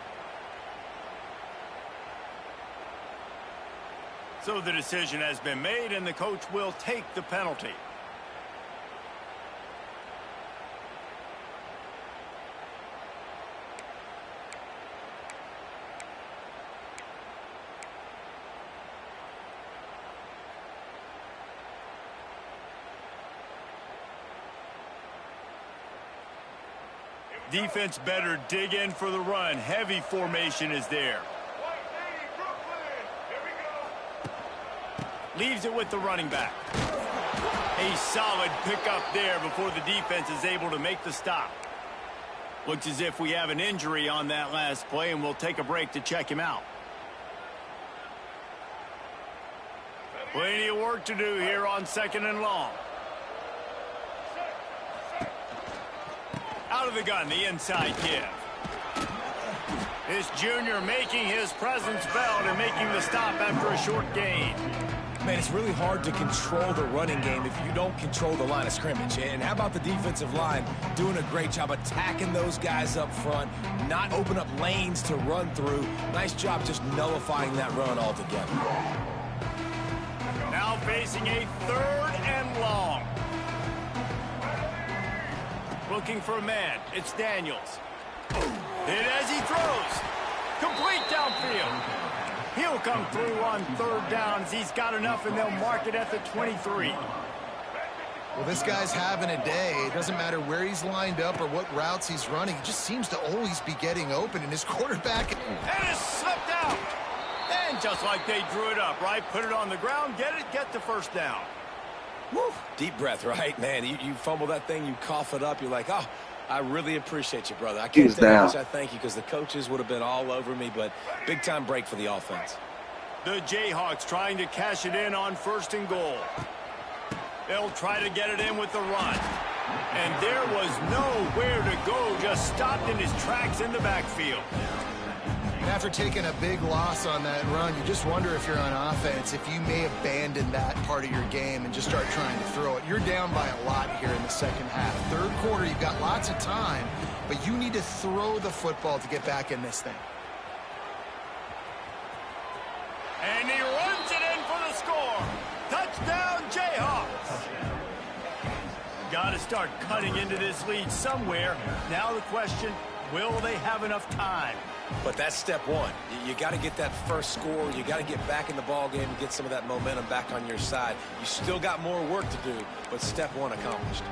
So the decision has been made, and the coach will take the penalty. Defense better dig in for the run. Heavy formation is there. Leaves it with the running back. A solid pickup there before the defense is able to make the stop. Looks as if we have an injury on that last play, and we'll take a break to check him out. Plenty of work to do here on 2nd and long. Out of the gun, the inside give. This junior making his presence felt and making the stop after a short gain. Man, it's really hard to control the running game if you don't control the line of scrimmage. And how about the defensive line doing a great job attacking those guys up front, not open up lanes to run through. Nice job just nullifying that run altogether. Now facing a 3rd and long. Looking for a man. It's Daniels. Hit as he throws. Complete downfield. He'll come through on 3rd down as he's got enough, and they'll mark it at the 23. Well, this guy's having a day. It doesn't matter where he's lined up or what routes he's running. He just seems to always be getting open, and his quarterback... And it's slipped out. And just like they drew it up, right? Put it on the ground, get the 1st down. Woo. Deep breath, right? Man, you fumble that thing, you cough it up, you're like, oh, I really appreciate you, brother. I can't tell you how much I thank you, because the coaches would have been all over me, but big-time break for the offense. The Jayhawks trying to cash it in on 1st and goal. They'll try to get it in with the run. And there was nowhere to go, just stopped in his tracks in the backfield. After taking a big loss on that run, you just wonder if you're on offense, if you may abandon that part of your game and just start trying to throw it. You're down by a lot here in the second half. Third quarter, you've got lots of time, but you need to throw the football to get back in this thing. And he runs it in for the score. Touchdown, Jayhawks. Got to start cutting into this lead somewhere. Now the question, will they have enough time? But that's step one. You got to get that first score. You got to get back in the ball game and get some of that momentum back on your side. You still got more work to do, but step one accomplished.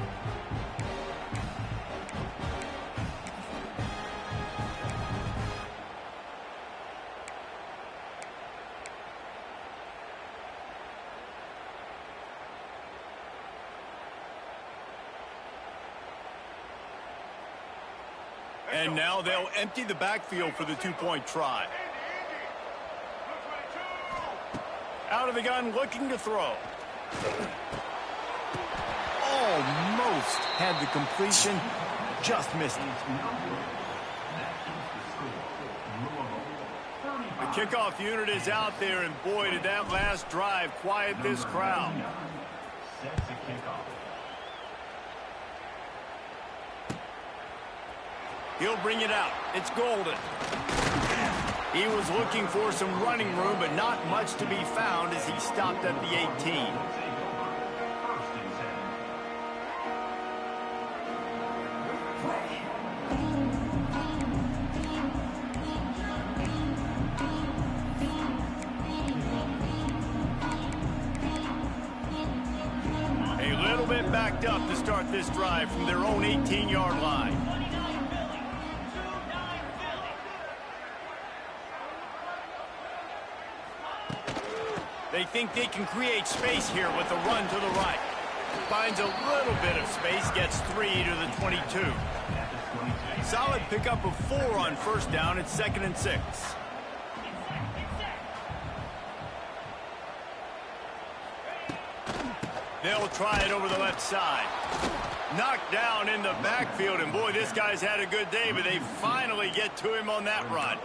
And now they'll empty the backfield for the two-point try. Out of the gun, looking to throw. Almost had the completion, just missed it. The kickoff unit is out there, and boy, did that last drive quiet this crowd. Sets the kickoff. He'll bring it out. It's Golden. He was looking for some running room, but not much to be found as he stopped at the 18. First and 7. A little bit backed up to start this drive from their own 18-yard line. They think they can create space here with a run to the right. Finds a little bit of space, gets 3 to the 22. Solid pickup of 4 on 1st down. It's 2nd and 6. They'll try it over the left side. Knocked down in the backfield, and boy, this guy's had a good day, but they finally get to him on that run.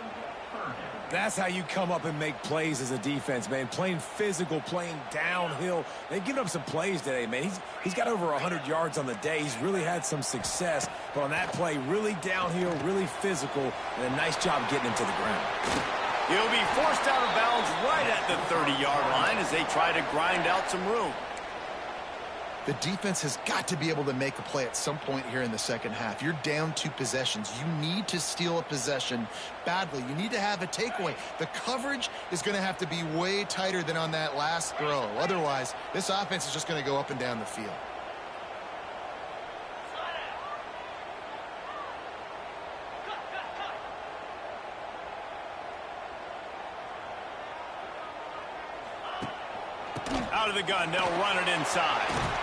That's how you come up and make plays as a defense, man. Playing physical, playing downhill. They've given up some plays today, man. He's got over 100 yards on the day. He's really had some success. But on that play, really downhill, really physical, and a nice job getting him to the ground. He'll be forced out of bounds right at the 30-yard line as they try to grind out some room. The defense has got to be able to make a play at some point here in the second half. You're down 2 possessions. You need to steal a possession badly. You need to have a takeaway. The coverage is going to have to be way tighter than on that last throw. Otherwise, this offense is just going to go up and down the field. Out of the gun, they'll run it inside.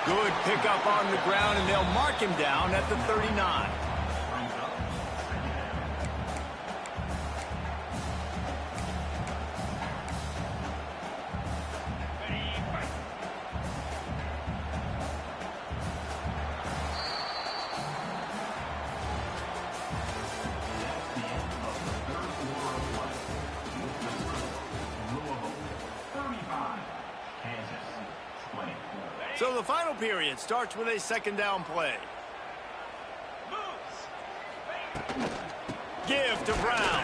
Good pickup on the ground, and they'll mark him down at the 39. So the final period starts with a 2nd down play. Give to Brown.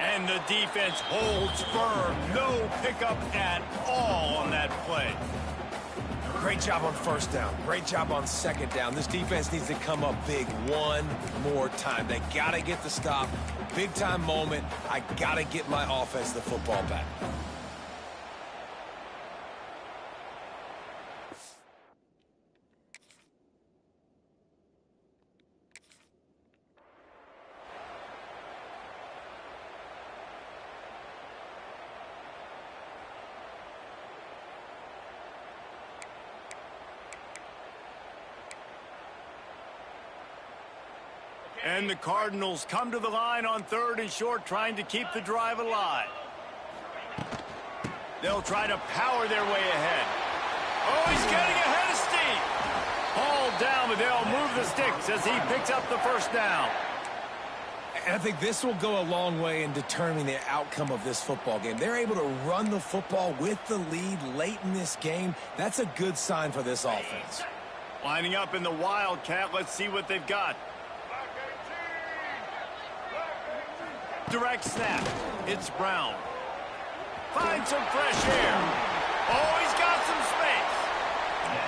And the defense holds firm. No pickup at all on that play. Great job on 1st down. Great job on 2nd down. This defense needs to come up big one more time. They got to get the stop. Big-time moment. I got to get my offense the football back. And the Cardinals come to the line on 3rd and short, trying to keep the drive alive. They'll try to power their way ahead. Oh, he's getting ahead of steam. Hauled down, but they'll move the sticks as he picks up the first down. And I think this will go a long way in determining the outcome of this football game. They're able to run the football with the lead late in this game. That's a good sign for this offense. Lining up in the Wildcat. Let's see what they've got. Direct snap. It's Brown. Find some fresh air. Oh, he's got some space.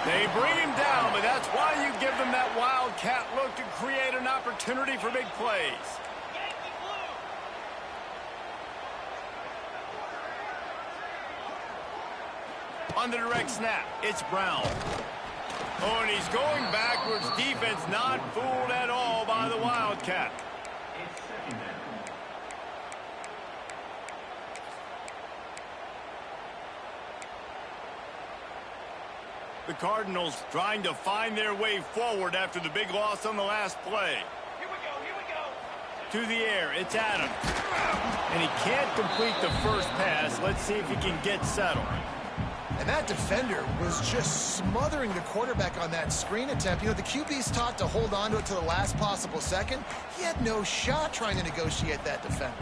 They bring him down, but that's why you give them that Wildcat look to create an opportunity for big plays. On the direct snap, it's Brown. Oh, and he's going backwards. Defense not fooled at all by the Wildcat. The Cardinals trying to find their way forward after the big loss on the last play. Here we go. To the air, it's Adams. And he can't complete the first pass. Let's see if he can get settled. And that defender was just smothering the quarterback on that screen attempt. You know, the QB's taught to hold on to it to the last possible second. He had no shot trying to negotiate that defender.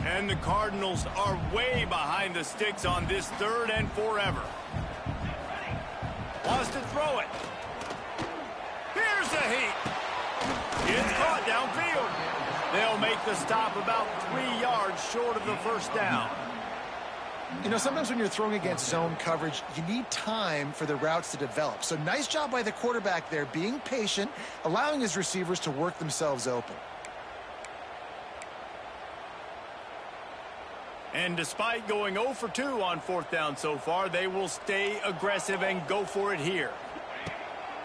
And the Cardinals are way behind the sticks on this 3rd and forever. Wants to throw it. Here's the heat. It's caught downfield. They'll make the stop about 3 yards short of the first down. You know, sometimes when you're throwing against zone coverage, you need time for the routes to develop. So nice job by the quarterback there, being patient, allowing his receivers to work themselves open. And despite going 0 for 2 on 4th down so far, they will stay aggressive and go for it here.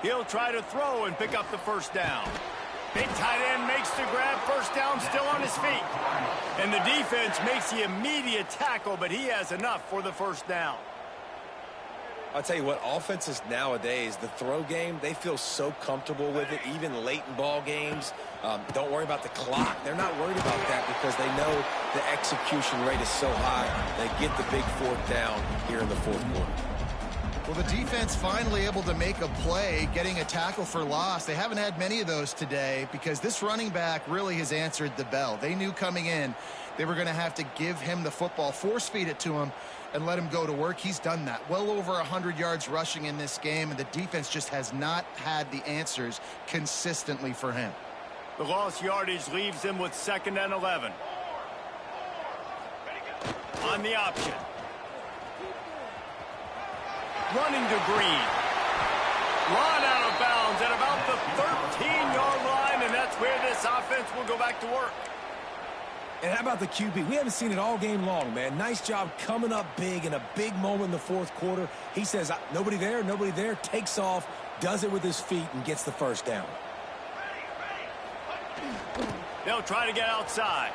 He'll try to throw and pick up the first down. Big tight end makes the grab, first down, still on his feet. And the defense makes the immediate tackle, but he has enough for the first down. I'll tell you what, offenses nowadays, the throw game, they feel so comfortable with it, even late in ball games. Don't worry about the clock. They're not worried about that because they know the execution rate is so high. They get the big 4th down here in the 4th quarter. Well, the defense finally able to make a play, getting a tackle for loss. They haven't had many of those today because this running back really has answered the bell. They knew coming in they were going to have to give him the football, force feed it to him, and let him go to work. He's done that. Well over 100 yards rushing in this game, and the defense just has not had the answers consistently for him. The lost yardage leaves him with 2nd and 11. On the option. Running to Green. Run out of bounds at about the 13-yard line, and that's where this offense will go back to work. And how about the QB? We haven't seen it all game long, man. Nice job coming up big in a big moment in the 4th quarter. He says, nobody there, takes off, does it with his feet, and gets the first down. They'll try to get outside.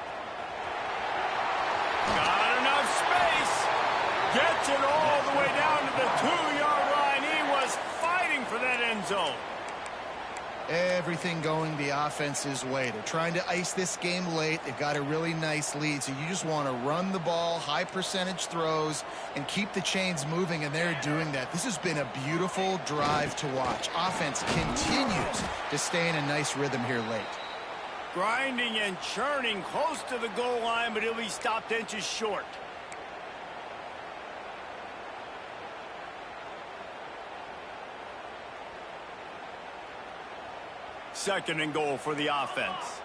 Got enough space. Gets it all the way down to the 2-yard line. He was fighting for that end zone. Everything going the offense's way. They're trying to ice this game late. They've got a really nice lead, so you just want to run the ball, high percentage throws, and keep the chains moving, and they're doing that. This has been a beautiful drive to watch. Offense continues to stay in a nice rhythm here late. Grinding and churning close to the goal line, but he'll be stopped inches short. Second and goal for the offense.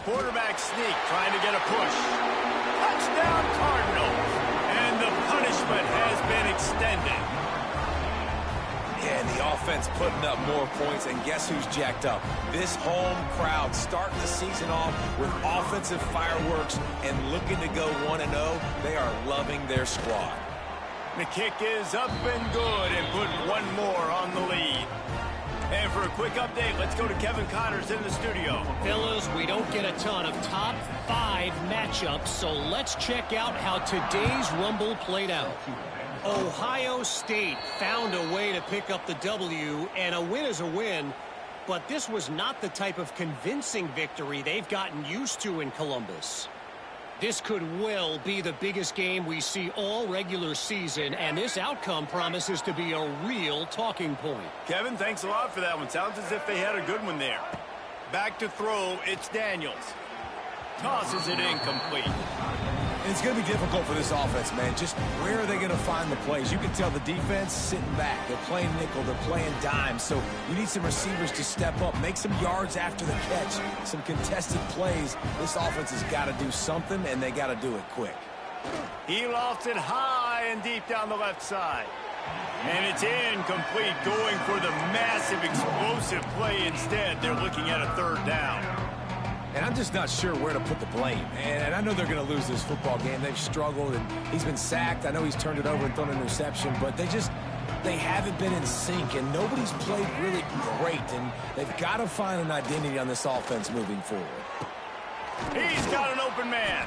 Quarterback sneak trying to get a push. Touchdown Cardinals. And the punishment has been extended. Yeah, and the offense putting up more points, and guess who's jacked up? This home crowd starting the season off with offensive fireworks and looking to go 1-0. They are loving their squad. The kick is up and good and put one more on the lead. And for a quick update, let's go to Kevin Connors in the studio. Fellas, we don't get a ton of top 5 matchups, so let's check out how today's Rumble played out. Ohio State found a way to pick up the W, and a win is a win, but this was not the type of convincing victory they've gotten used to in Columbus. This could well be the biggest game we see all regular season, and this outcome promises to be a real talking point. Kevin, thanks a lot for that one. Sounds as if they had a good one there. Back to throw, it's Daniels. Tosses it incomplete. And it's going to be difficult for this offense, man. Just where are they going to find the plays? You can tell the defense sitting back. They're playing nickel. They're playing dime. So you need some receivers to step up, make some yards after the catch, some contested plays. This offense has got to do something, and they got to do it quick. He lofts it high and deep down the left side. And it's incomplete, going for the massive explosive play instead. They're looking at a third down. And I'm just not sure where to put the blame. And I know they're going to lose this football game. They've struggled, and he's been sacked. I know he's turned it over and thrown an interception, but they haven't been in sync, and nobody's played really great. And they've got to find an identity on this offense moving forward. He's got an open man.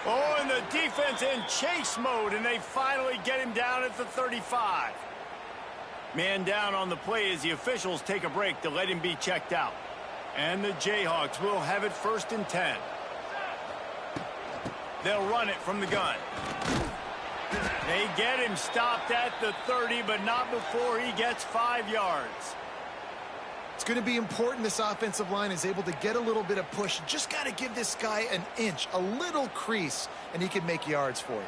Oh, and the defense in chase mode, and they finally get him down at the 35. Man down on the play as the officials take a break to let him be checked out. And the Jayhawks will have it 1st and 10. They'll run it from the gun. They get him stopped at the 30, but not before he gets 5 yards. It's going to be important this offensive line is able to get a little bit of push. Just got to give this guy an inch, a little crease, and he can make yards for you.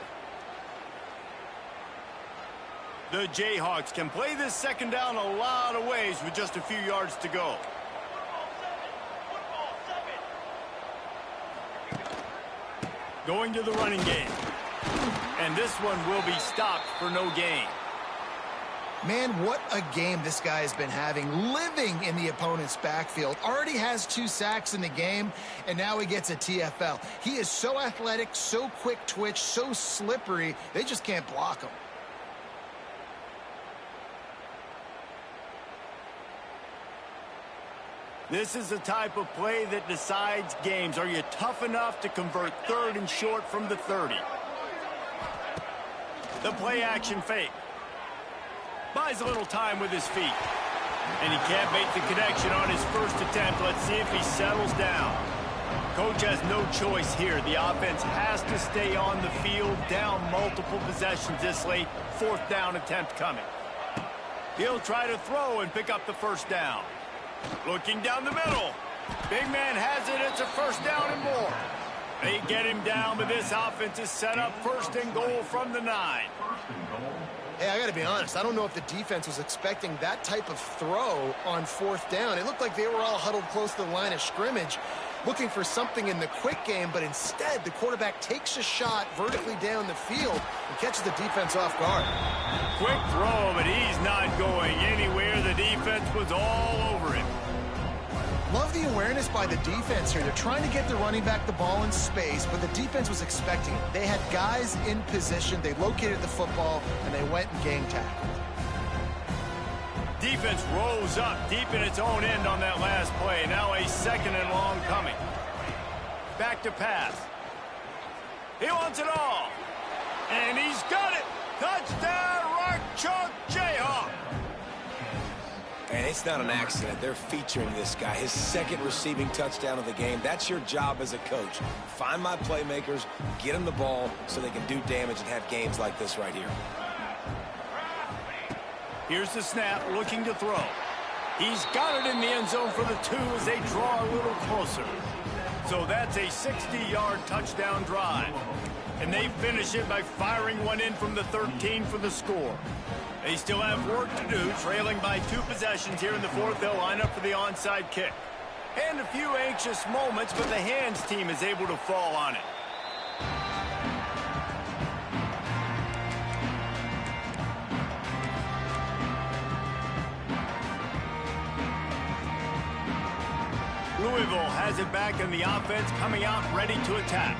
The Jayhawks can play this second down a lot of ways with just a few yards to go. Going to the running game. And this one will be stopped for no gain. Man, what a game this guy has been having, living in the opponent's backfield. Already has 2 sacks in the game, and now he gets a TFL. He is so athletic, so quick twitch, so slippery, they just can't block him. This is the type of play that decides games. Are you tough enough to convert 3rd and short from the 30? The play action fake. Buys a little time with his feet. And he can't make the connection on his first attempt. Let's see if he settles down. Coach has no choice here. The offense has to stay on the field, down multiple possessions this late. 4th down attempt coming. He'll try to throw and pick up the 1st down. Looking down the middle. Big man has it. It's a 1st down and more. They get him down, but this offense is set up 1st and goal from the 9. Hey, I got to be honest. I don't know if the defense was expecting that type of throw on 4th down. It looked like they were all huddled close to the line of scrimmage, looking for something in the quick game, but instead the quarterback takes a shot vertically down the field and catches the defense off guard. Quick throw, but he's not going anywhere. The defense was all over him. Love the awareness by the defense here. They're trying to get the running back the ball in space, but the defense was expecting it. They had guys in position. They located the football, and they went and gang tackled. Defense rose up deep in its own end on that last play. Now a 2nd and long coming. Back to pass. He wants it all. And he's got it. Touchdown, Rock Chalk Jayhawk. And it's not an accident. They're featuring this guy. His 2nd receiving touchdown of the game. That's your job as a coach. Find my playmakers, get them the ball so they can do damage and have games like this right here. Here's the snap, looking to throw. He's got it in the end zone for the 2 as they draw a little closer. So that's a 60-yard touchdown drive. And they finish it by firing one in from the 13 for the score. They still have work to do, trailing by 2 possessions here in the 4th. They'll line up for the onside kick. And a few anxious moments, but the hands team is able to fall on it. Louisville has it back, and the offense coming out ready to attack.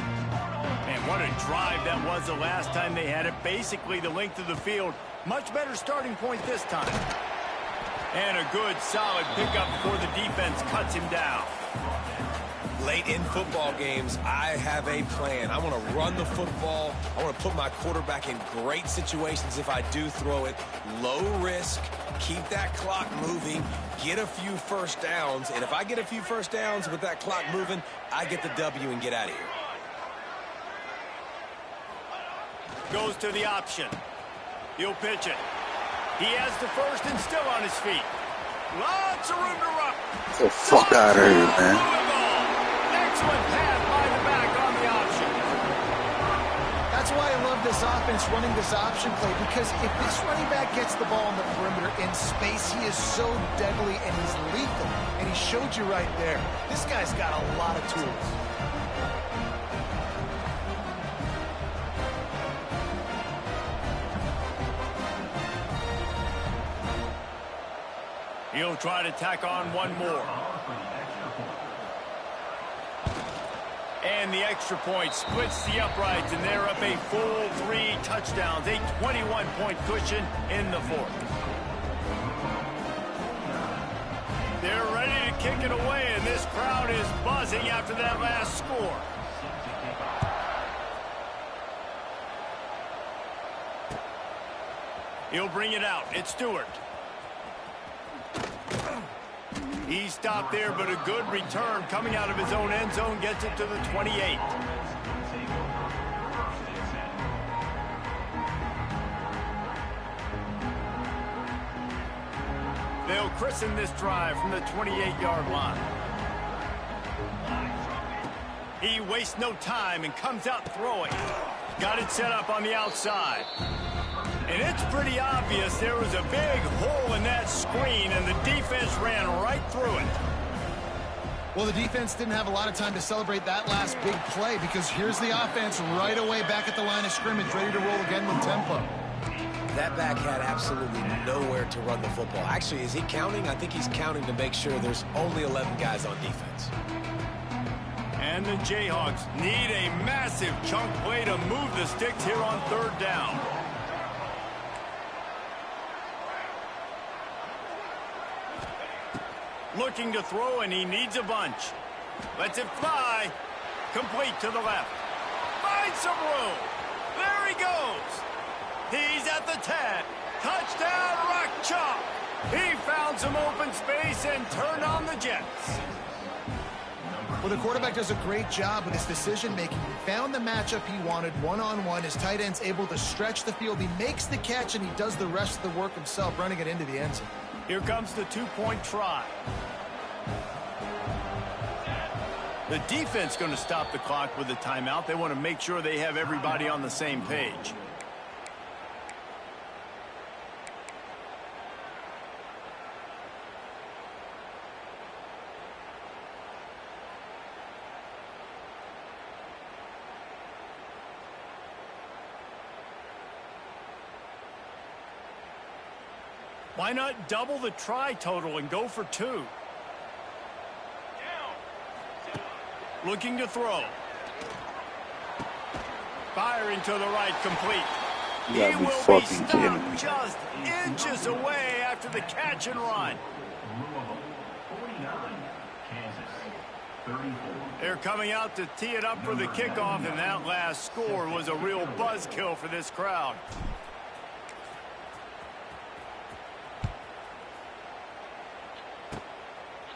Man, what a drive that was the last time they had it. Basically the length of the field. Much better starting point this time. And a good, solid pickup before the defense cuts him down. Late in football games, I have a plan. I want to run the football. I want to put my quarterback in great situations if I do throw it. Low risk, keep that clock moving, get a few first downs. And if I get a few first downs with that clock moving, I get the W and get out of here. Goes to the option. He'll pitch it. He has the first and still on his feet. Lots of room to run. Get the fuck out of here, man. Excellent pass by the back on the option. That's why I love this offense running this option play, because if this running back gets the ball on the perimeter in space, he is so deadly and he's lethal. And he showed you right there. This guy's got a lot of tools. He'll try to tack on one more. And the extra point splits the uprights, and they're up a full 3 touchdowns, a 21-point cushion in the fourth. They're ready to kick it away, and this crowd is buzzing after that last score. He'll bring it out. It's Stewart. He stopped there, but a good return coming out of his own end zone gets it to the 28. They'll christen this drive from the 28-yard line. He wastes no time and comes out throwing. Got it set up on the outside. And it's pretty obvious there was a big hole in that screen, and the defense ran right through it. Well, the defense didn't have a lot of time to celebrate that last big play, because here's the offense right away back at the line of scrimmage, ready to roll again with tempo. That back had absolutely nowhere to run the football. Actually, is he counting? I think he's counting to make sure there's only 11 guys on defense. And the Jayhawks need a massive chunk play to move the sticks here on third down. Looking to throw, and he needs a bunch. Lets it fly. Complete to the left. Finds some room. There he goes. He's at the 10. Touchdown, Rock Chalk. He found some open space and turned on the Jets. Well, the quarterback does a great job with his decision-making. He found the matchup he wanted one-on-one. His tight end's able to stretch the field. He makes the catch, and he does the rest of the work himself, running it into the end zone. Here comes the two-point try. The defense going to stop the clock with a timeout. They want to make sure they have everybody on the same page. Why not double the try total and go for 2? Looking to throw. Firing to the right, complete. You gotta He be will be fucking kidding stopped me. just inches away after the catch and run. They're coming out to tee it up for the kickoff, and that last score was a real buzzkill for this crowd.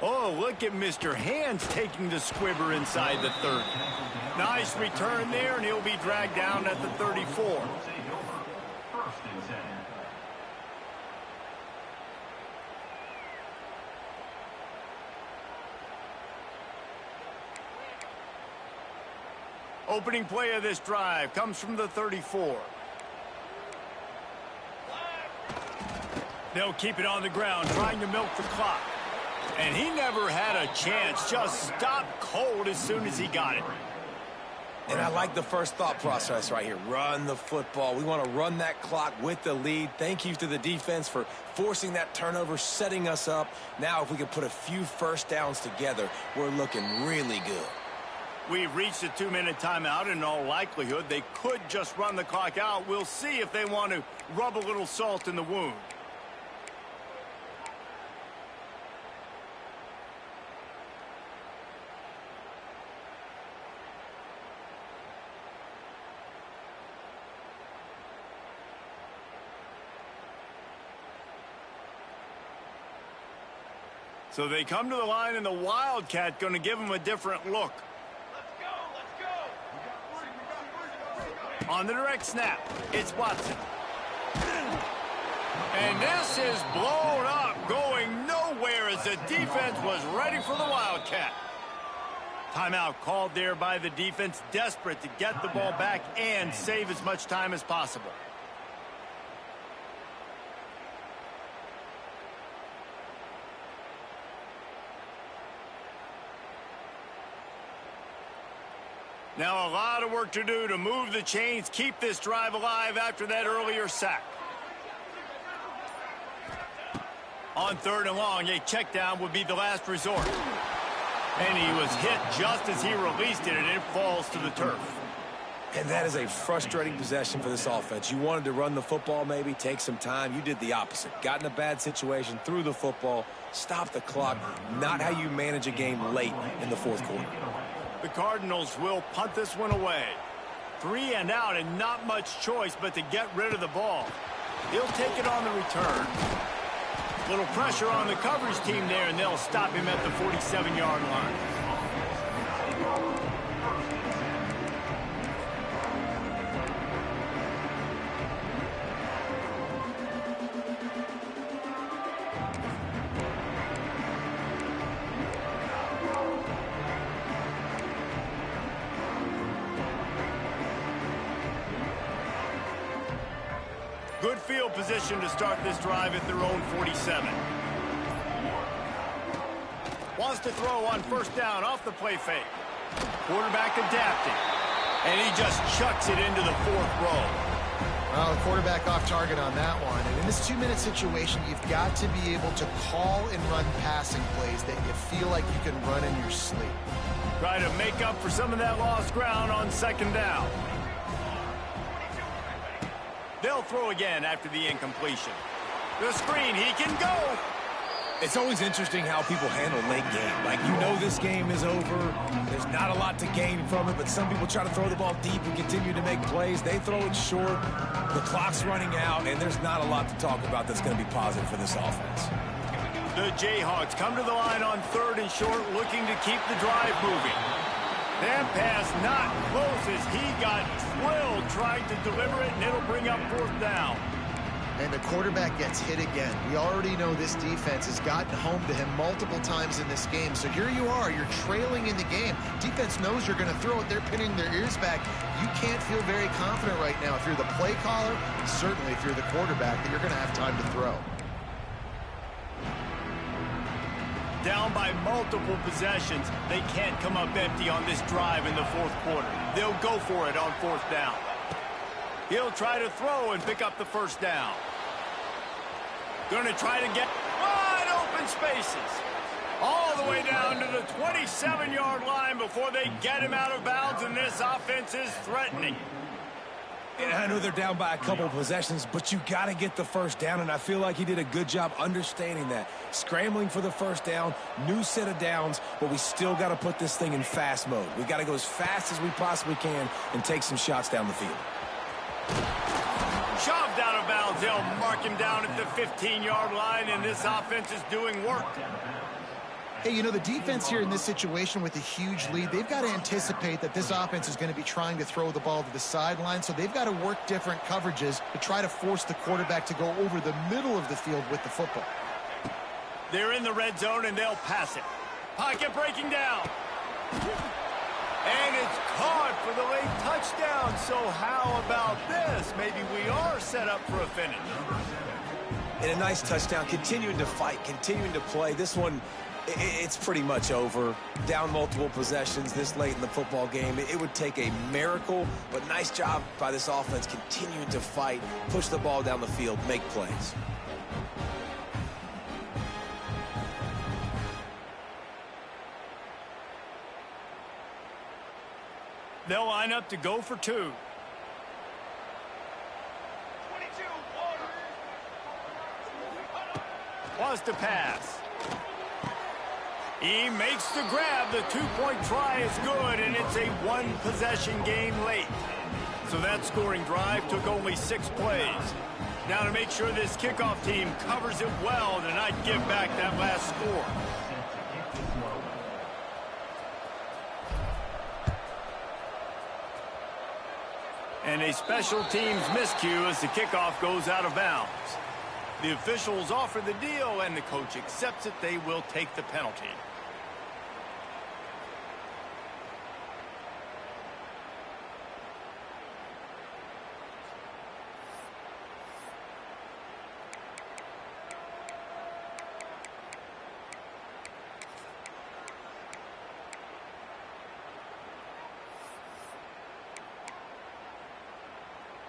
Oh, look at Mr. Hands taking the squibber inside the 30. Nice return there, and he'll be dragged down at the 34. Opening play of this drive comes from the 34. They'll keep it on the ground, trying to milk the clock. And he never had a chance, just stopped cold as soon as he got it. And I like the first thought process right here. Run the football. We want to run that clock with the lead. Thank you to the defense for forcing that turnover, setting us up. Now, if we can put a few first downs together, we're looking really good. We've reached a 2-minute timeout. In all likelihood, they could just run the clock out. We'll see if they want to rub a little salt in the wound. So they come to the line, and the Wildcat going to give them a different look. Let's go. On the direct snap, it's Watson. And this is blown up, going nowhere as the defense was ready for the Wildcat. Timeout called there by the defense, desperate to get the ball back and save as much time as possible. Now a lot of work to do to move the chains, keep this drive alive after that earlier sack. On 3rd and long, a check down would be the last resort. And he was hit just as he released it, and it falls to the turf. And that is a frustrating possession for this offense. You wanted to run the football, maybe take some time. You did the opposite. Got in a bad situation, threw the football, stopped the clock. Not how you manage a game late in the 4th quarter. The Cardinals will punt this one away. 3 and out, and not much choice but to get rid of the ball. He'll take it on the return. Little pressure on the coverage team there, and they'll stop him at the 47-yard line. Good field position to start this drive at their own 47. Wants to throw on 1st down off the play fake. Quarterback adapting. And he just chucks it into the 4th row. Well, the quarterback off target on that one. And in this 2-minute situation, you've got to be able to call and run passing plays that you feel like you can run in your sleep. Try to make up for some of that lost ground on 2nd down. They'll throw again after the incompletion. The screen, he can go. It's always interesting how people handle late game. Like, you know this game is over. There's not a lot to gain from it, but some people try to throw the ball deep and continue to make plays. They throw it short. The clock's running out, and there's not a lot to talk about that's going to be positive for this offense. The Jayhawks come to the line on 3rd and short, looking to keep the drive moving. That pass not close as he got drilled trying to deliver it, and it'll bring up 4th down. And the quarterback gets hit again. We already know this defense has gotten home to him multiple times in this game. So here you are, you're trailing in the game. Defense knows you're going to throw it. They're pinning their ears back. You can't feel very confident right now if you're the play caller, certainly if you're the quarterback, that you're going to have time to throw. Down by multiple possessions, they can't come up empty on this drive in the 4th quarter. They'll go for it on 4th down. He'll try to throw and pick up the 1st down. Going to try to get wide open spaces. All the way down to the 27-yard line before they get him out of bounds, and this offense is threatening. And I know they're down by a couple of possessions, but you got to get the 1st down, and I feel like he did a good job understanding that. Scrambling for the 1st down, new set of downs, but we still got to put this thing in fast mode. We got to go as fast as we possibly can and take some shots down the field. Shoved out of bounds. They'll mark him down at the 15-yard line, and this offense is doing work. Hey, you know, the defense here in this situation with a huge lead, they've got to anticipate that this offense is going to be trying to throw the ball to the sideline, so they've got to work different coverages to try to force the quarterback to go over the middle of the field with the football. They're in the red zone, and they'll pass it. Pocket breaking down. And it's caught for the late touchdown. So how about this? Maybe we are set up for a finish. And a nice touchdown, continuing to fight, continuing to play. This one, it's pretty much over. Down multiple possessions this late in the football game. It would take a miracle, but nice job by this offense continuing to fight, push the ball down the field, make plays. They'll line up to go for 2. 22, Wants to pass. He makes the grab. The 2-point try is good, and it's a 1-possession game late. So that scoring drive took only 6 plays. Now to make sure this kickoff team covers it well to not give back that last score. And a special teams miscue as the kickoff goes out of bounds. The officials offer the deal, and the coach accepts it. They will take the penalty.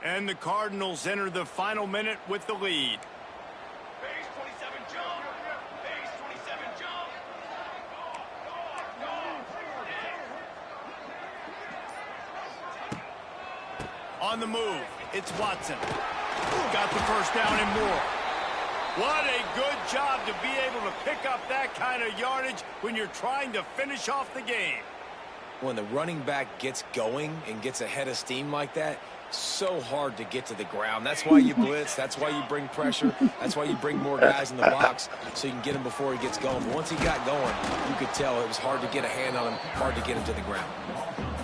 And the Cardinals enter the final minute with the lead. Base 27 jump. Base 27 jump. On the move, it's Watson. Got the first down and more. What a good job to be able to pick up that kind of yardage when you're trying to finish off the game. When the running back gets going and gets ahead of steam like that, so hard to get to the ground. That's why you blitz. That's why you bring pressure. That's why you bring more guys in the box so you can get him before he gets going. But once he got going, you could tell it was hard to get a hand on him, hard to get him to the ground.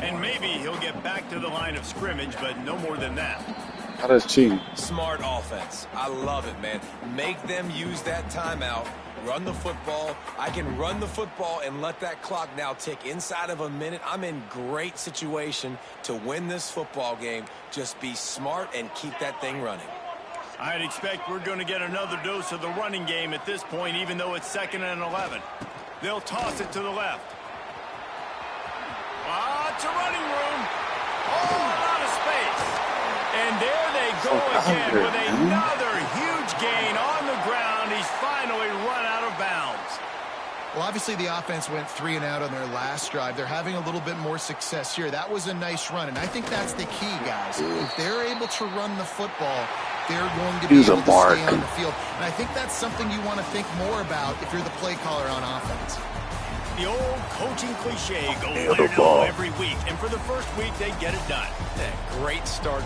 And maybe he'll get back to the line of scrimmage, but no more than that. How does cheating? Smart offense. I love it, man. Make them use that timeout. Run the football. I can run the football and let that clock now tick inside of a minute. I'm in great situation to win this football game. Just be smart and keep that thing running. I'd expect we're going to get another dose of the running game at this point, even though it's 2nd and 11. They'll toss it to the left. Lots of running room. Oh, a lot of space. And there they go again with another huge gain on the ground. He's finally run out of bounds. Well, obviously the offense went 3 and out on their last drive. They're having a little bit more success here. That was a nice run, and I think that's the key, guys. If they're able to run the football, they're going to be able to stay on the field. And I think that's something you want to think more about if you're the play caller on offense. The old coaching cliche, go win it all every week. And for the first week, they get it done. Great start.